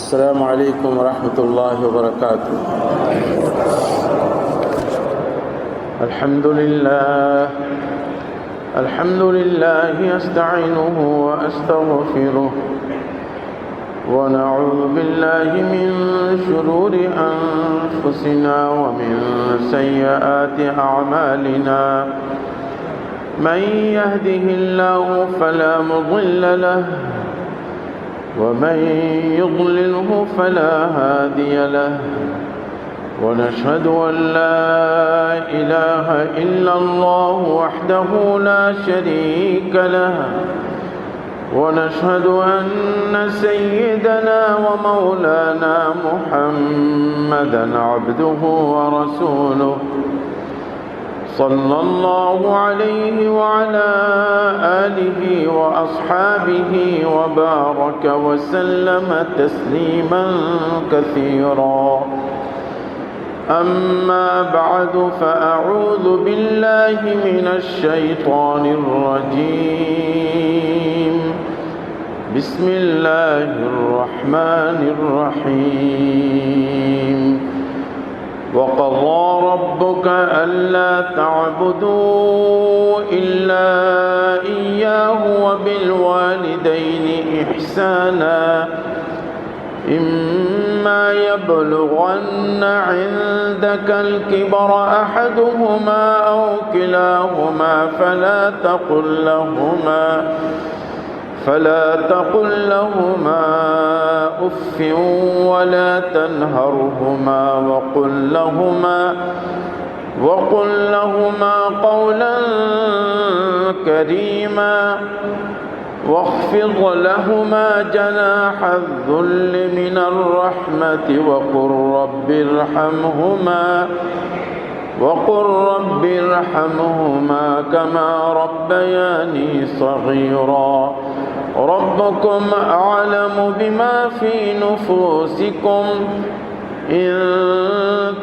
السلام عليكم ورحمة الله وبركاته. الحمد لله أستعينه وأستغفره ونعوذ بالله من شرور أنفسنا ومن سيئات أعمالنا. من يهده الله فلا مضل له ومن يضلله فلا هادي له. ونشهد أن لا إله إلا الله وحده لا شريك له. ونشهد أن سيدنا ومولانا محمدا عبده ورسوله صلى الله عليه وعلى آله وأصحابه وبارك وسلم تسليما كثيرا. أما بعد فأعوذ بالله من الشيطان الرجيم. بسم الله الرحمن الرحيم. وقضى ربك ألا تعبدوا إلا إياه وبالوالدين إحسانا. إما يبلغن عندك الكبر أحدهما أو كلاهما فلا تقل لهما أف ولا تنهرهما وقل لهما قولا كريما. واخفض لهما جناح الذل من الرحمة وقل رب ارحمهما كما ربياني صغيرا. ربكم أعلم بما في نفوسكم إن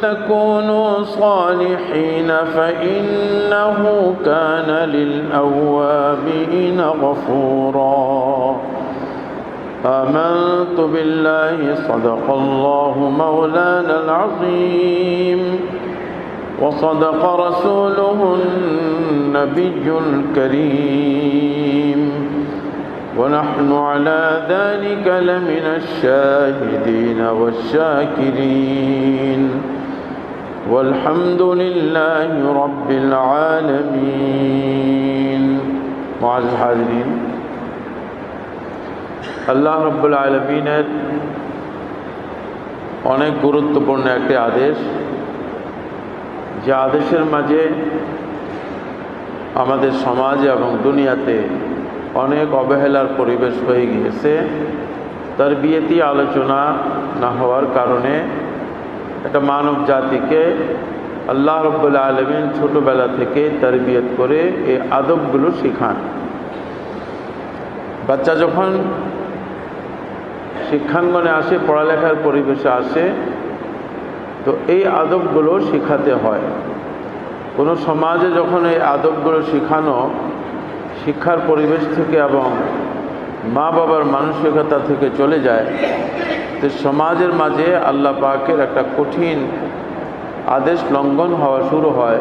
تكونوا صالحين فإنه كان للأوابين غفورا. آمنت بالله صدق الله مولانا العظيم وصدق رسوله النبي الكريم ونحن على ذلك لمن الشاهدين والشاكرين والحمد لله رب العالمين. معزز الحاضرين, আল্লাহ রব্বুল আলামিনের অনেক গুরুত্বপূর্ণ একটি আদেশ, যে আদেশের মাঝে আমাদের সমাজে এবং দুনিয়াতে অনেক অবহেলার পরিবেশ হয়ে গিয়েছে। তারবিয়তি আলোচনা না হওয়ার কারণে একটা মানব জাতিকে আল্লাহ রাব্বুল আলামিন ছোটবেলা থেকে তারবিয়ত করে এই আদবগুলো শেখান। বাচ্চা যখন শিক্ষাঙ্গনে আসে, পড়ালেখার পরিবেশে আসে, তো এই আদবগুলো শেখাতে হয়। কোনো সমাজে যখন এই আদবগুলো শেখানো শিক্ষার পরিবেশ থেকে এবং মা বাবার মানসিকতা থেকে চলে যায়, তো সমাজের মাঝে আল্লাহ পাকের একটা কঠিন আদেশ লঙ্ঘন হওয়া শুরু হয়,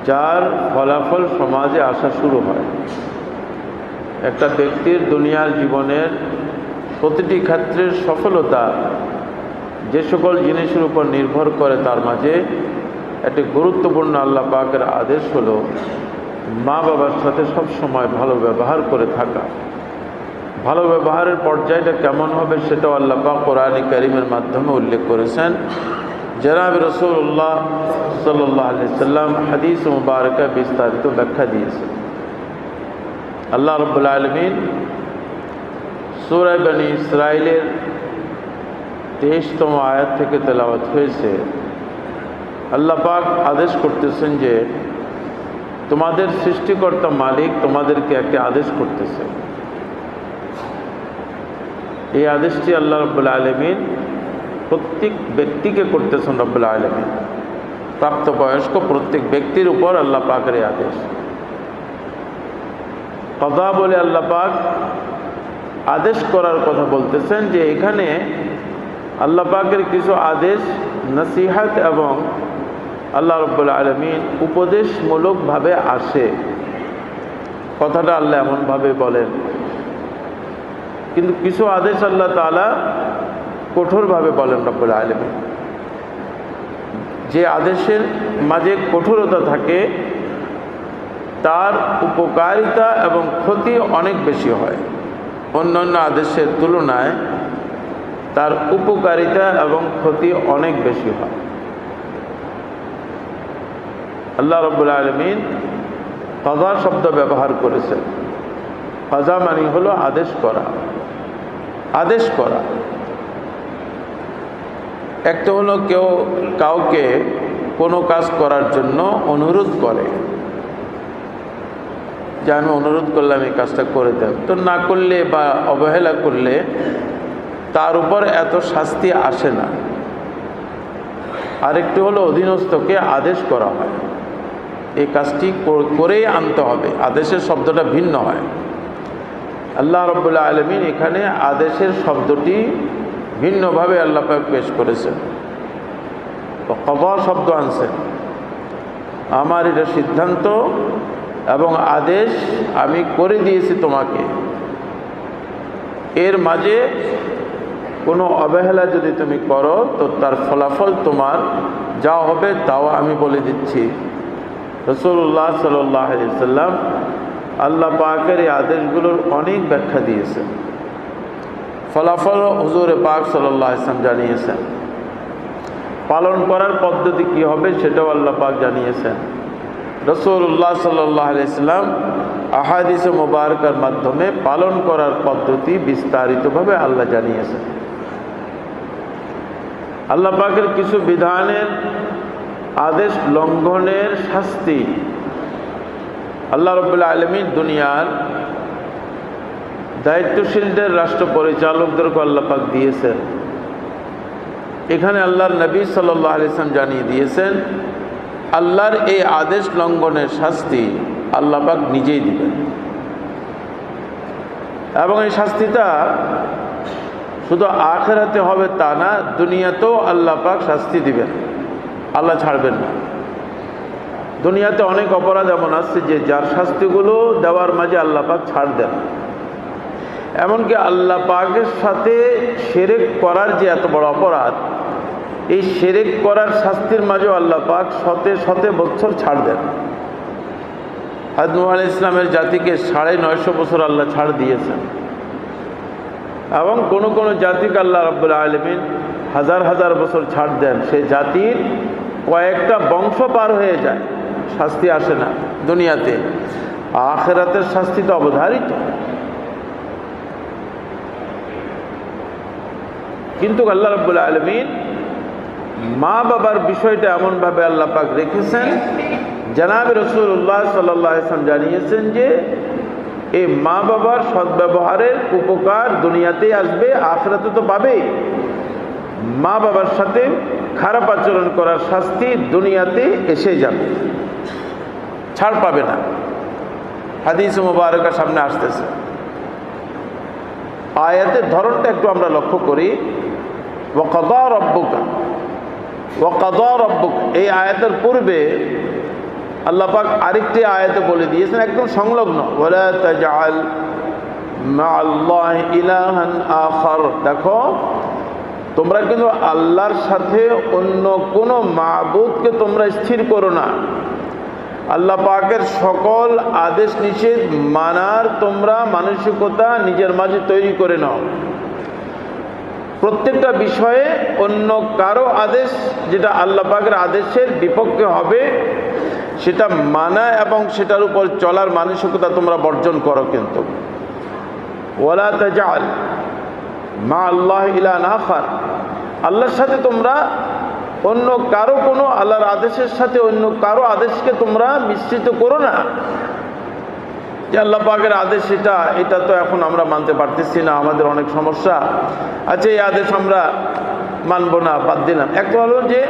যার ফলাফল সমাজে আসা শুরু হয়। একটা ব্যক্তির দুনিয়ার জীবনের প্রতিটি ক্ষেত্রের সফলতা যে সকল জিনিসের উপর নির্ভর করে, তার মাঝে একটি গুরুত্বপূর্ণ আল্লাহ পাকের আদেশ হলো মা বাবার সাথে সব সময় ভালো ব্যবহার করে থাকা। ভালো ব্যবহারের পর্যায়টা কেমন হবে সেটাও আল্লাহ পাক কোরআনে কারীমের মাধ্যমে উল্লেখ করেছেন। জনাব রাসূলুল্লাহ সাল্লাল্লাহু আলাইহি সাল্লাম হাদিস মুবারকা বিস্তারিত ব্যাখ্যা দিয়েছেন। আল্লাহ রাব্বুল আলামিন সূরা বনী ইসরাঈলের 23তম আয়াত থেকে তেলাওয়াত হয়েছে। আল্লাহ পাক আদেশ করতেছেন যে তোমাদের সৃষ্টিকর্তা মালিক তোমাদেরকে একটি আদেশ করতেছে। এই আদেশটি আল্লাহ রাব্বুল আলামিন প্রত্যেক ব্যক্তিকে করতেছেন। রাব্বুল আলামিন প্রাপ্তবয়স্ক প্রত্যেক ব্যক্তির উপর আল্লাহ পাকের এই আদেশ। কদা বলে আল্লাহ পাক আদেশ করার কথা বলতেছেন যে এখানে আল্লাহ পাকের কিছু আদেশ নসিহত এবং আল্লাহ রাব্বুল আলামিন উপদেশমূলকভাবে আসে। কথাটা আল্লাহ এমনভাবে বলেন, কিন্তু কিছু আদেশ আল্লাহ তাআলা কঠোরভাবে বলেন রব্বুল আলামিন। যে আদেশের মাঝে কঠোরতা থাকে তার উপকারিতা এবং ক্ষতি অনেক বেশি হয়, অন্যান্য আদেশের তুলনায় তার উপকারিতা এবং ক্ষতি অনেক বেশি হয়। আল্লাহ রাব্বুল আলামিন কাযা শব্দ ব্যবহার করেছেন। কাযা মানে হলো আদেশ করা। আদেশ করা একটা হলো কেউ কাউকে কোনো কাজ করার জন্য অনুরোধ করে যে আমি অনুরোধ করলাম এই কাজটা করে দেন, তো না করলে বা অবহেলা করলে তার উপর এত শাস্তি আসে না। আরেকটি হলো অধীনস্থকে আদেশ করা হয়, এই কাজটি করেই আনতে হবে, আদেশের শব্দটা ভিন্ন হয়। আল্লাহ রাব্বুল আলামিন এখানে আদেশের শব্দটি ভিন্নভাবে আল্লাহ পাক পেশ করেছেন। কযা শব্দ আনছেন, আমার এটা সিদ্ধান্ত এবং আদেশ আমি করে দিয়েছি তোমাকে, এর মাঝে কোনো অবহেলা যদি তুমি করো তো তার ফলাফল তোমার যা হবে তাও আমি বলে দিচ্ছি। রাসূলুল্লাহ সাল্লাল্লাহু আলাইহি ওয়াসাল্লাম আল্লাহ পাকের এই আদেশগুলোর অনেক ব্যাখ্যা দিয়েছেন, ফলাফল হুজুর পাক সাল্লাল্লাহু আলাইহি ওয়াসাল্লাম জানিয়েছেন, পালন করার পদ্ধতি কি হবে সেটাও আল্লাহ পাক জানিয়েছেন। রাসূলুল্লাহ সাল্লাল্লাহু আলাইহি ওয়াসাল্লাম আহাদিসে মুবারকার মাধ্যমে পালন করার পদ্ধতি বিস্তারিতভাবে আল্লাহ জানিয়েছেন। আল্লাহ পাকের কিছু বিধানের আদেশ লঙ্ঘনের শাস্তি আল্লাহ রাব্বুল আলামিন দুনিয়ার দায়িত্বশীলদের, রাষ্ট্র পরিচালকদেরকে আল্লাহ পাক দিয়েছেন। এখানে আল্লাহর নবী সাল্লাল্লাহু আলাইহি ওয়াসাল্লাম জানিয়ে দিয়েছেন আল্লাহর এই আদেশ লঙ্ঘনের শাস্তি আল্লাহ পাক নিজেই দিবেন, এবং এই শাস্তিটা শুধু আখিরাতে হবে তা না, দুনিয়াতেও আল্লাহ পাক শাস্তি দিবেন, আল্লাহ ছাড়বেন না। দুনিয়াতে অনেক অপরাধ এমন আছে যে যার শাস্তিগুলো দেওয়ার মাঝে আল্লাহ পাক ছাড় দেন। এমনকি আল্লাহ পাকের সাথে শিরক করার যে এত বড় অপরাধ, এই শিরক করার শাস্তির মাঝেও আল্লাহ পাক শতে শতে বছর ছাড় দেন। হযরত নূহ আলাইহিস সালামের জাতিকে 950 বছর আল্লাহ ছাড় দিয়েছেন, এবং কোনো কোনো জাতিকে আল্লাহ রাব্বুল আলামিন হাজার হাজার বছর ছাড় দেন। সেই জাতির কয়েকটা বংশ পার হয়ে যায়, শাস্তি আসে না দুনিয়াতে। আখিরাতের শাস্তি তো অবধারিত। কিন্তু আল্লাহ রাব্বুল আলামিন মা বাবার বিষয়টা এমনভাবে আল্লাহ পাক রেখেছেন, জনাবে রাসূলুল্লাহ সাল্লাল্লাহু আলাইহি ওয়াসাল্লাম জানিয়েছেন যে এই মা বাবার সদ্ব্যবহারের উপকার দুনিয়াতেই আসবে, আখিরাতে তো পাবেই। মা বাবার সাথে খারাপ আচরণ করার শাস্তি দুনিয়াতে এসে যাবে, ছাড় পাবে না। হাদিস মুবারকা সামনে আসতেছে। আয়াতের ধরনটা একটু আমরা লক্ষ্য করি। ওয়াকাদা রব্বুকা, ওয়াকাদা রব্বুক, এই আয়াতের পূর্বে আল্লাহ পাক আরেকটি আয়াতে বলে দিয়েছেন একদম সংলগ্ন, ওয়ালা তাজআল মা'আল্লাহি ইলাহান আখার। দেখো তোমরা কিন্তু আল্লাহর সাথে অন্য কোনো মাবুদকে তোমরা স্থির করো না। আল্লাহ পাকের সকল আদেশ নিষেধ মানার তোমরা মানসিকতা নিজের মাঝে তৈরি করে নাও। প্রত্যেকটা বিষয়ে অন্য কারো আদেশ যেটা আল্লাহ পাকের আদেশের বিপক্ষে হবে সেটা মানা এবং সেটার উপর চলার মানসিকতা তোমরা বর্জন করো। কিন্তু ওয়ালা তাজআল মা আল্লাহ ইলাহান আখার, আল্লাহর সাথে তোমরা অন্য কারো কোনো, আল্লাহর আদেশের সাথে অন্য কারো আদেশকে তোমরা মিশ্রিত করো না। যে আল্লাহ পাকের আদেশ এটা তো এখন আমরা মানতে পারতেছি না, আমাদের অনেক সমস্যা আছে, এই আদেশ আমরা মানব না, বাদ দিলাম। একটা হলো যে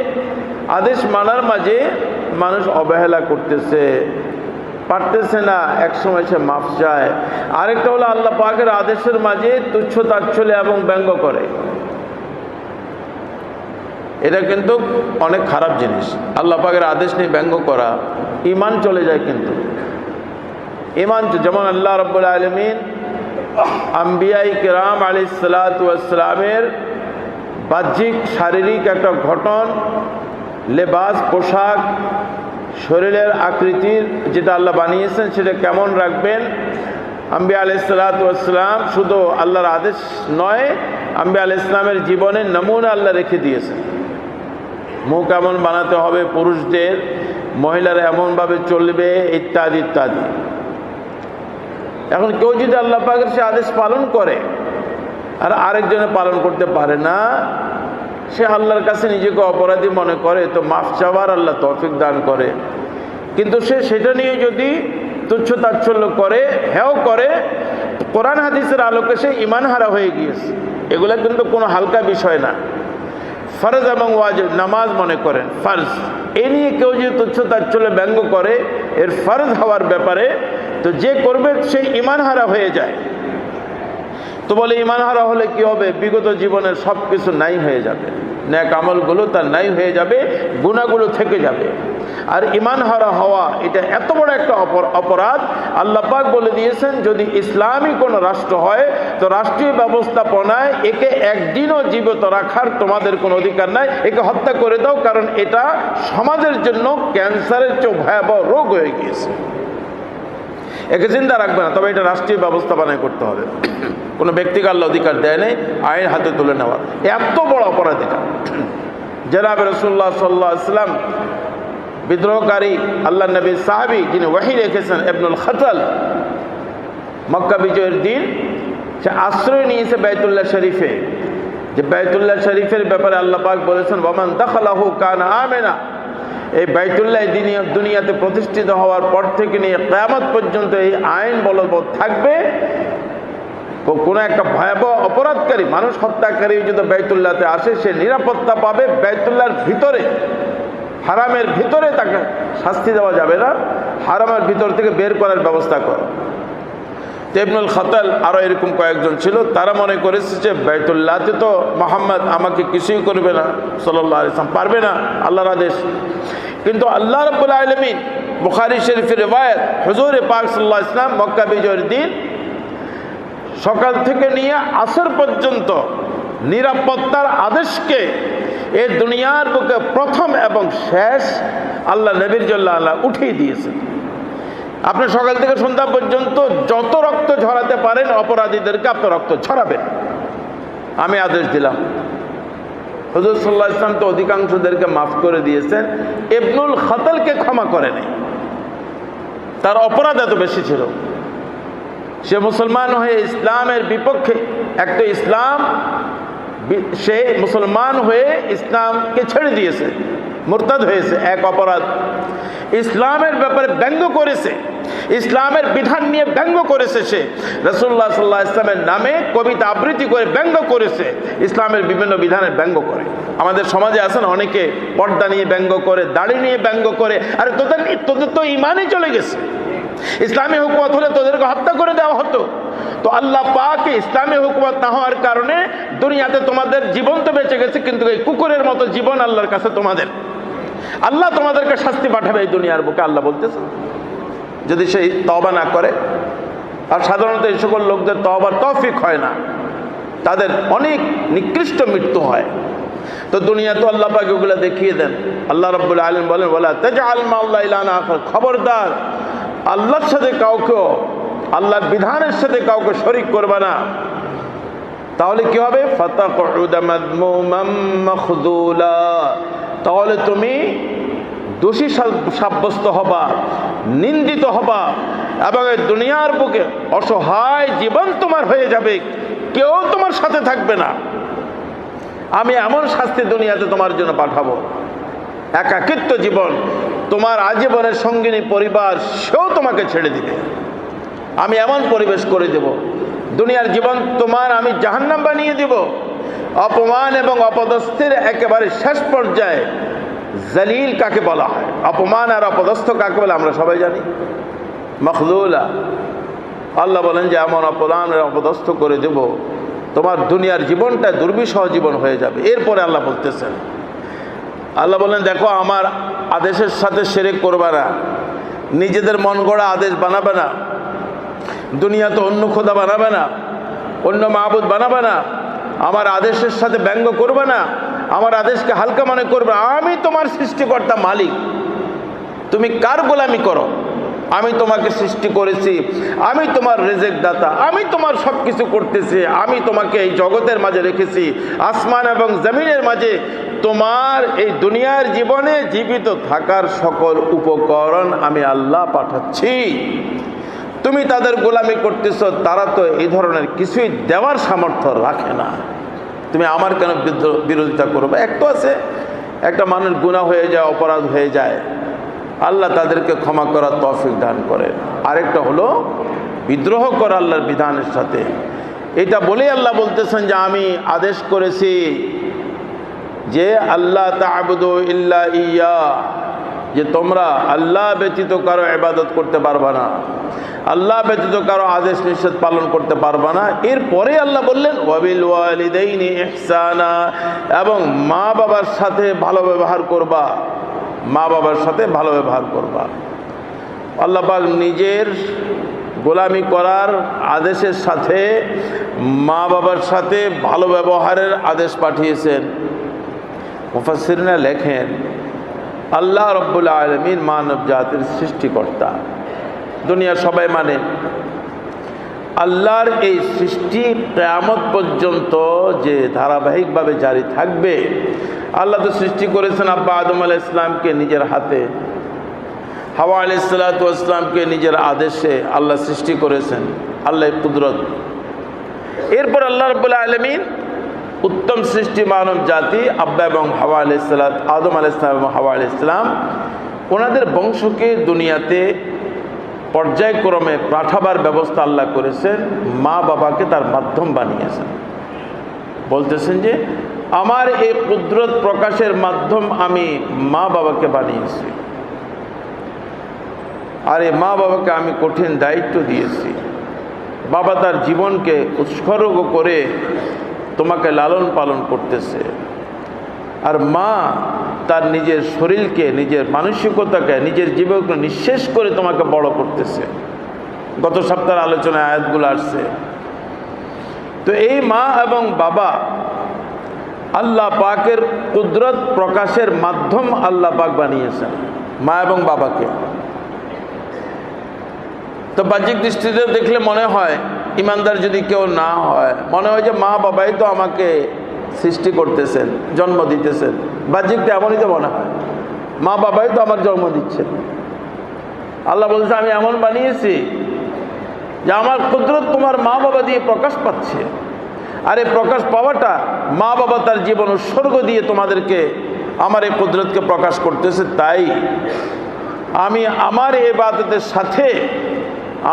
আদেশ মানার মাঝে মানুষ অবহেলা করতেছে, পারতেছে না, এক সময় সে মাফ চায়। আরেকটা হলো আল্লাহ পাকের আদেশের মাঝে তুচ্ছ তাচ্ছল্য এবং ব্যঙ্গ করে। এটা কিন্তু অনেক খারাপ জিনিস। আল্লাহ পাকের আদেশ নিয়ে ব্যঙ্গ করা, ঈমান চলে যায়। কিন্তু ঈমান, যেমন আল্লাহ রাব্বুল আলামিন আম্বিয়ায়ে কিরাম আলাইহিসসালাতু ওয়াসসালামের বাহ্যিক শারীরিক একটা গঠন, লেবাস, পোশাক, শরীরের আকৃতির যেটা আল্লাহ বানিয়েছেন সেটা কেমন রাখবেন, আম্বিয়া আলাইহিসসালাতু ওয়াসসালাম শুধু আল্লাহর আদেশ নয়, আম্বিয়া আলাইহিস সালামের জীবনের নমুনা আল্লাহ রেখে দিয়েছেন। মুখ কেমন বানাতে হবে পুরুষদের, মহিলারা এমনভাবে চলবে, ইত্যাদি ইত্যাদি। এখন কেউ যদি আল্লাহ পাকের সে আদেশ পালন করে আর আরেকজনে পালন করতে পারে না, সে আল্লাহর কাছে নিজেকে অপরাধী মনে করে, তো মাফ চাওয়ার আল্লাহ তৌফিক দান করে। কিন্তু সে সেটা নিয়ে যদি তুচ্ছ তাচ্ছল্য করে, হেও করে, কোরআন হাদিসের আলোকে সে ঈমান হারা হয়ে গিয়েছে। এগুলো কিন্তু কোনো হালকা বিষয় না। ফরজ এবং ওয়াজিব, নামাজ মনে করেন ফরজ, এ নিয়ে কেউ যদি তুচ্ছ তাচ্ছল্য ব্যঙ্গ করে এর ফরজ হওয়ার ব্যাপারে, তো যে করবে সে ঈমান হারা হয়ে যায়। তো বলে ঈমান হারা হলে কি হবে? বিগত জীবনের সব কিছু নাই হয়ে যাবে, নেক আমলগুলো তার নাই হয়ে যাবে, গুনাহগুলো থেকে যাবে। আর ঈমান হারা হওয়া এটা এত বড় একটা অপরাধ। আল্লাহ পাক বলে দিয়েছেন, যদি ইসলামী কোনো রাষ্ট্র হয় তো রাষ্ট্রীয় ব্যবস্থাপনায় একে একদিনও জীবিত রাখার তোমাদের কোনো অধিকার নাই, একে হত্যা করে দাও, কারণ এটা সমাজের জন্য ক্যান্সারের চেয়ে ভয়াবহ রোগ হয়ে গিয়েছে। একে চিন্তা রাখবে না, তবে এটা রাষ্ট্রীয় ব্যবস্থাপনায় করতে হবে। কোনো ব্যক্তিকে আল্লাহ অধিকার দেয় নেই আইন হাতে তুলে নেওয়ার, এত বড় অপরাধ এটা। জনাব রাসূলুল্লাহ সাল্লাল্লাহু আলাইহি ওয়াসাল্লাম বিদ্রোহকারী আল্লাহ নবীর সাহাবী যিনি ওহী রেখেছেন ইবনুল খাতাল, মক্কা বিজয়ের দিন সে আশ্রয় নিয়েছে বাইতুল্লাহ শরীফে। যে বাইতুল্লাহ শরীফের ব্যাপারে আল্লাহ পাক বলেছেন, ওয়ামান দাখালাহু কানা আমিনা। এই বাইতুল্লাহ দুনিয়াতে প্রতিষ্ঠিত হওয়ার পর থেকে নিয়ে কিয়ামত পর্যন্ত এই আইন বলবৎ থাকবে। কোনো একটা ভয়াবহ অপরাধকারী, মানুষ হত্যাকারী যদি বাইতুল্লাহতে আসে, সে নিরাপত্তা পাবে বাইতুল্লাহর ভিতরে, হারামের ভিতরে তাকে শাস্তি দেওয়া যাবে না, হারামের ভিতর থেকে বের করার ব্যবস্থা কর। ইবনুল খাতাল আরও এরকম কয়েকজন ছিল, তারা মনে করেছে যে বাইতুল্লাহতে তো মুহাম্মদ আমাকে কিছুই করবে না, সাল্লাল্লাহু আলাইহি ওয়াসাল্লাম পারবে না, আল্লাহর আদেশ। কিন্তু আল্লাহ রাব্বুল আলামিন, বুখারী শরীফের রিওয়ায়াত, হুজুর পাক সাল্লাল্লাহু আলাইহি ওয়াসাল্লাম মক্কা বিজয়ের দিন সকাল থেকে নিয়ে আসর পর্যন্ত নিরাপত্তার আদেশকে এই দুনিয়ার বুকে প্রথম এবং শেষ আল্লাহ নবীর জন্য আল্লাহ উঠিয়ে দিয়েছেন। আপনি সকাল থেকে সন্ধ্যা পর্যন্ত যত রক্ত ঝরাতে পারেন অপরাধীদেরকে আপনি রক্ত ঝরাবেন, আমি আদেশ দিলাম। হুজুর সাল্লাল্লাহু আলাইহি ওয়াসাল্লাম তো অধিকাংশদেরকে মাফ করে দিয়েছেন, ইবনুল খাতালকে ক্ষমা করে নেই। তার অপরাধ এত বেশি ছিল, সে মুসলমান হয়ে ইসলামের বিপক্ষে, একটা ইসলাম, সে মুসলমান হয়ে ইসলামকে ছেড়ে দিয়েছে, মুরতাদ হয়েছে, এক অপরাধ। ইসলামের ব্যাপারে ব্যঙ্গ করেছে, ইসলামের বিধান নিয়ে ব্যঙ্গ করেছে, সে রাসূলুল্লাহ সাল্লাল্লাহু আলাইহি ওয়াসাল্লামের নামে কবিতা আবৃত্তি করে ব্যঙ্গ করেছে, ইসলামের বিভিন্ন বিধানের ব্যঙ্গ করে। আমাদের সমাজে আছেন অনেকে পর্দা নিয়ে ব্যঙ্গ করে, দাড়ি নিয়ে ব্যঙ্গ করে, আরে তোদের তো ঈমানই চলে গেছে, ইসলামী হুকুমত হলে তোদেরকে হত্যা করে দেওয়া হতো। তো আল্লাহ পাক ইসলামী হুকুমত না হওয়ার কারণে দুনিয়াতে তোমাদের জীবন তো বেঁচে গেছে, কিন্তু এই কুকুরের মতো জীবন আল্লাহর কাছে তোমাদের, আল্লাহ তোমাদেরকে শাস্তি পাঠাবে এই দুনিয়ার বুকে, আল্লাহ বলতেছে, যদি সেই তওবা না করে। আর সাধারণত এই সকল লোকদের তওবার তৌফিক হয় না, তাদের অনেক নিকৃষ্ট মৃত্যু হয়। তো দুনিয়া তো আল্লাহ পাক ওগুলো দেখিয়ে দেন। আল্লাহ রাব্বুল আলামিন বলেন, ওয়ালা তাজআল মা'আল্লাহি ইলাহান আখার, খবরদার আল্লাহর সাথে কাউকে, আল্লাহর বিধানের সাথে কাউকে শরীক করবে না। তাহলে কি হবে? ফাতাকউদা মাযমুমান মাখযুলা, তাহলে তুমি দোষী সাব্যস্ত হবা, নিন্দিত হবা, এবং এই দুনিয়ার বুকে অসহায় জীবন তোমার হয়ে যাবে, কেউ তোমার সাথে থাকবে না। আমি এমন শাস্তি দুনিয়াতে তোমার জন্য পাঠাবো, একাকিত্ব জীবন, তোমার আজীবনের সঙ্গিনী পরিবার সেও তোমাকে ছেড়ে দিবে। আমি এমন পরিবেশ করে দেব, দুনিয়ার জীবন তোমার আমি জাহান্নাম বানিয়ে দেব। অপমান এবং অপদস্থের একেবারে শেষ পর্যায়ে জালিল কাকে বলা হয়, অপমান আর অপদস্থ কাকে বলে আমরা সবাই জানি। মখলুলা। আল্লাহ বলেন যে এমন অপদানের অপদস্থ করে দেব, তোমার দুনিয়ার জীবনটা দুর্বিষহ জীবন হয়ে যাবে। এরপরে আল্লাহ বলতেছেন, আল্লাহ বলেন দেখো আমার আদেশের সাথে শিরক করবা না, নিজেদের মন গড়া আদেশ বানাবে না, দুনিয়াতে অন্য খোদা বানাবে না, অন্য মাহবুদ বানাবে না, আমার আদেশের সাথে ব্যঙ্গ করবে না, আমার আদেশকে হালকা মনে করবে। আমি তোমার সৃষ্টিকর্তা মালিক, তুমি কার গোলামি করো? আমি তোমাকে সৃষ্টি করেছি, আমি তোমার রিজিক দাতা, আমি তোমার সব কিছু করতেছি, আমি তোমাকে এই জগতের মাঝে রেখেছি, আসমান এবং জমিনের মাঝে তোমার এই দুনিয়ার জীবনে জীবিত থাকার সকল উপকরণ আমি আল্লাহ পাঠাচ্ছি। তুমি তাদের গোলামি করতেছ, তারা তো এই ধরনের কিছুই দেওয়ার সামর্থ্য রাখে না, তুমি আমার কেন বিরোধিতা করবে? একটা আছে, একটা মানুষ গুনাহ হয়ে যায়, অপরাধ হয়ে যায়, আল্লাহ তাদেরকে ক্ষমা করার তৌফিক দান করেন। আরেকটা হলো বিদ্রোহ করা আল্লাহর বিধানের সাথে। এটা বলেই আল্লাহ বলতেছেন যে আমি আদেশ করেছি যে আল্লাহ তা'বুদু ইল্লা ইয়্যা, যে তোমরা আল্লাহ ব্যতীত কারো ইবাদত করতে পারবা না, আল্লাহ ব্যতীত কারো আদেশ নিষেধ পালন করতে পারবা না। এরপরে আল্লাহ বললেন ওয়াবিল ওয়ালিদাইনি ইহসানা, এবং মা বাবার সাথে ভালো ব্যবহার করবা, মা বাবার সাথে ভালো ব্যবহার করবা। আল্লাহ পাক নিজের গোলামি করার আদেশের সাথে মা বাবার সাথে ভালো ব্যবহারের আদেশ পাঠিয়েছেন। মুফাসসিররা লেখেন আল্লাহ রাব্বুল আলামিন মানব জাতির সৃষ্টিকর্তা, দুনিয়ার সবাই মানে আল্লাহর এই সৃষ্টি কিয়ামত পর্যন্ত যে ধারাবাহিকভাবে জারি থাকবে। আল্লাহ তো সৃষ্টি করেছেন আব্বা আদম আলাইহিস সালামকে নিজের হাতে, হাওয়া আলাইহিস সালাতু ওয়াস সালামকে নিজের আদেশে আল্লাহ সৃষ্টি করেছেন, আল্লাহর কুদরত। এরপর আল্লাহ রাব্বুল আলামিন উত্তম সৃষ্টি মানব জাতি আব্বা এবং হাওয়া আলাইহিস সালাত, আদম আলাইহিস সালাম এবং হাওয়া আলাইহিস সালাম, ওনাদের বংশকে দুনিয়াতে পর্যায়ক্রমে পাঠাবার ব্যবস্থা আল্লাহ করেছেন, মা বাবাকে তার মাধ্যম বানিয়েছেন। বলতেছেন যে আমার এই কুদরত প্রকাশের মাধ্যম আমি মা বাবাকে বানিয়েছি, আর এই মা বাবাকে আমি কঠিন দায়িত্ব দিয়েছি। বাবা তার জীবনকে উৎসর্গ করে তোমাকে লালন পালন করতেছে, আর মা তার নিজের শরীরকে, নিজের মানসিকতাকে, নিজের জীবনকে নিঃশেষ করে তোমাকে বড় করতেছে। গত সপ্তাহের আলোচনায় আয়াতগুলো আসছে। তো এই মা এবং বাবা আল্লাহ পাকের কুদরত প্রকাশের মাধ্যম আল্লাহ পাক বানিয়েছেন মা এবং বাবাকে। তো বাহ্যিক দৃষ্টিতে দেখলে মনে হয়, ইমানদার যদি কেউ না হয়, মনে হয় যে মা বাবাই তো আমাকে সৃষ্টি করতেছেন, জন্ম দিতেছেন। বাহ্যিকটা এমনই তো মনে হয়, মা বাবাই তো আমার জন্ম দিচ্ছেন। আল্লাহ বলছে আমি এমন বানিয়েছি যে আমার কুদরত তোমার মা বাবা দিয়ে প্রকাশ পাচ্ছে, আর এই প্রকাশ পাওয়াটা মা বাবা তার জীবন উৎসর্গ দিয়ে তোমাদেরকে আমার এই কুদরতকে প্রকাশ করতেছে। তাই আমি আমার এই ইবাদতের সাথে,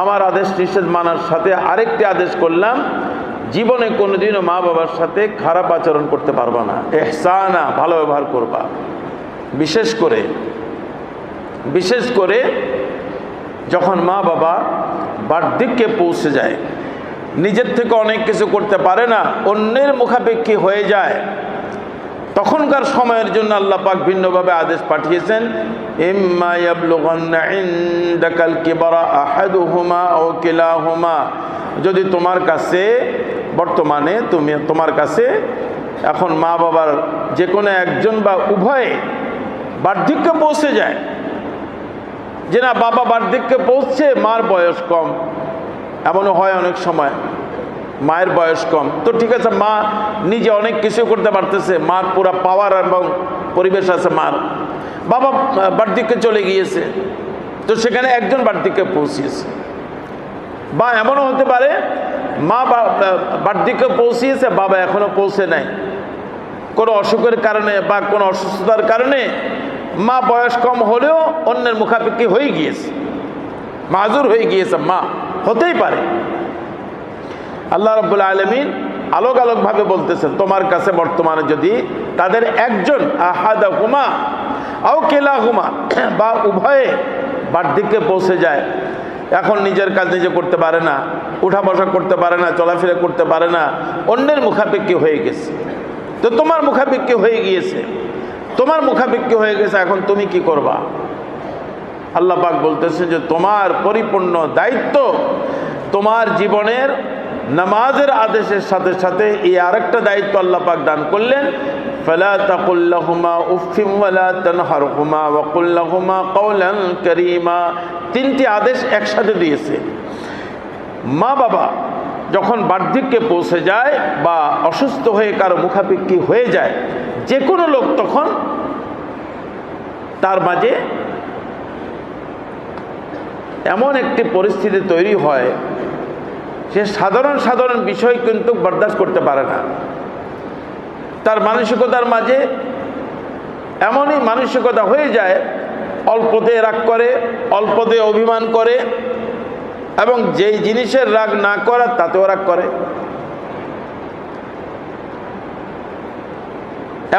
আমার আদেশ নিষেধ মানার সাথে আরেকটি আদেশ করলাম, জীবনে কোনোদিনও মা বাবার সাথে খারাপ আচরণ করতে পারবা না, ইহসানা, ভালো ব্যবহার করবা। বিশেষ করে যখন মা বাবা বার্ধক্যে পৌঁছে যায়, নিজের থেকে অনেক কিছু করতে পারে না, অন্যের মুখাপেক্ষী হয়ে যায়, তখনকার সময়ের জন্য আল্লাহ পাক ভিন্নভাবে আদেশ পাঠিয়েছেন, ইম্মা ইয়াবলুগান্না ইনদাকাল কিবারা আহাদুহুমা আও কিলাহুমা, যদি তোমার কাছে বর্তমানে তোমার কাছে এখন মা বাবার যে কোনো একজন বা উভয়ে বার্ধক্যে পৌঁছে যায়, যে না বাবা বার্ধক্যে পৌঁছছে, মার বয়স কম, এমনও হয় অনেক সময় মায়ের বয়স কম, তো ঠিক আছে মা নিজে অনেক কিছু করতে পারতেছে, মার পুরা পাওয়ার এবং পরিবেশ আছে মার, বাবা বার্ধক্যে চলে গিয়েছে, তো সেখানে একজন বার্ধক্যে পৌঁছিয়েছে। বা এমনও হতে পারে মা বার্ধক্যে পৌঁছিয়েছে, বাবা এখনো পৌঁছে নাই, কোনো অসুখের কারণে বা কোনো অসুস্থতার কারণে মা বয়স কম হলেও অন্যের মুখাপেক্ষী হয়ে গিয়েছে, মাজুর হয়ে গিয়েছে, মা হতেই পারে। আল্লাহ রাব্বুল আলামিন আলোকভাবে বলতেছেন, তোমার কাছে বর্তমানে যদি তাদের একজন আহাদাহুমা আও কিলাহুমা বা উভয়ে বার্ধক্যে পৌঁছে যায়, এখন নিজের কাজ নিজে করতে পারে না, উঠা বসা করতে পারে না, চলাফেরা করতে পারে না, অন্যের মুখাপেক্ষী হয়ে গেছে। তো তোমার মুখাপেক্ষী হয়ে গিয়েছে, তোমার মুখাপেক্ষী হয়ে গেছে, এখন তুমি কি করবা? আল্লাহ পাক বলতেছেন যে তোমার পরিপূর্ণ দায়িত্ব তোমার জীবনের নামাজের আদেশের সাথে সাথে এই আরেকটা দায়িত্ব আল্লাহ পাক দান করলেন, ফালা তাকুল লাহুমা উফফিন ওয়ালা তানহারহুমা ওয়া কুল লাহুমা কাওলান কারীমা। তিনটি আদেশ একসাথে দিয়েছে। মা বাবা যখন বার্ধক্যে পৌঁছে যায় বা অসুস্থ হয়ে কারো মুখাপেক্ষী হয়ে যায়, যে কোনো লোক তখন তার মাঝে এমন একটি পরিস্থিতি তৈরি হয়, সে সাধারণ সাধারণ বিষয় কিন্তু বরদাস্ত করতে পারে না। তার মানসিকতার মাঝে এমনই মানসিকতা হয়ে যায়, অল্পতে রাগ করে, অল্পতে অভিমান করে, এবং যেই জিনিসের রাগ না করা তাতেও রাগ করে,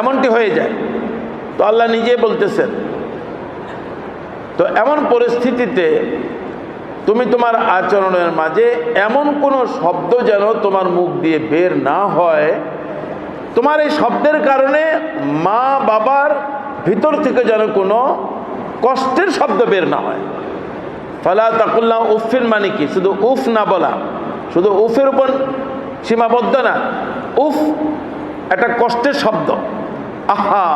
এমনটি হয়ে যায়। তো আল্লাহ নিজে বলতেছেন, তো এমন পরিস্থিতিতে তুমি তোমার আচরণের মাঝে এমন কোনো শব্দ যেন তোমার মুখ দিয়ে বের না হয়, তোমার এই শব্দের কারণে মা বাবার ভিতর থেকে যেন কোনো কষ্টের শব্দ বের না হয়। ফালা তাকুল্লাহ উফিন মানে কি? শুধু উফ না বলা, শুধু উফের উপর সীমাবদ্ধ না। উফ একটা কষ্টের শব্দ। আহা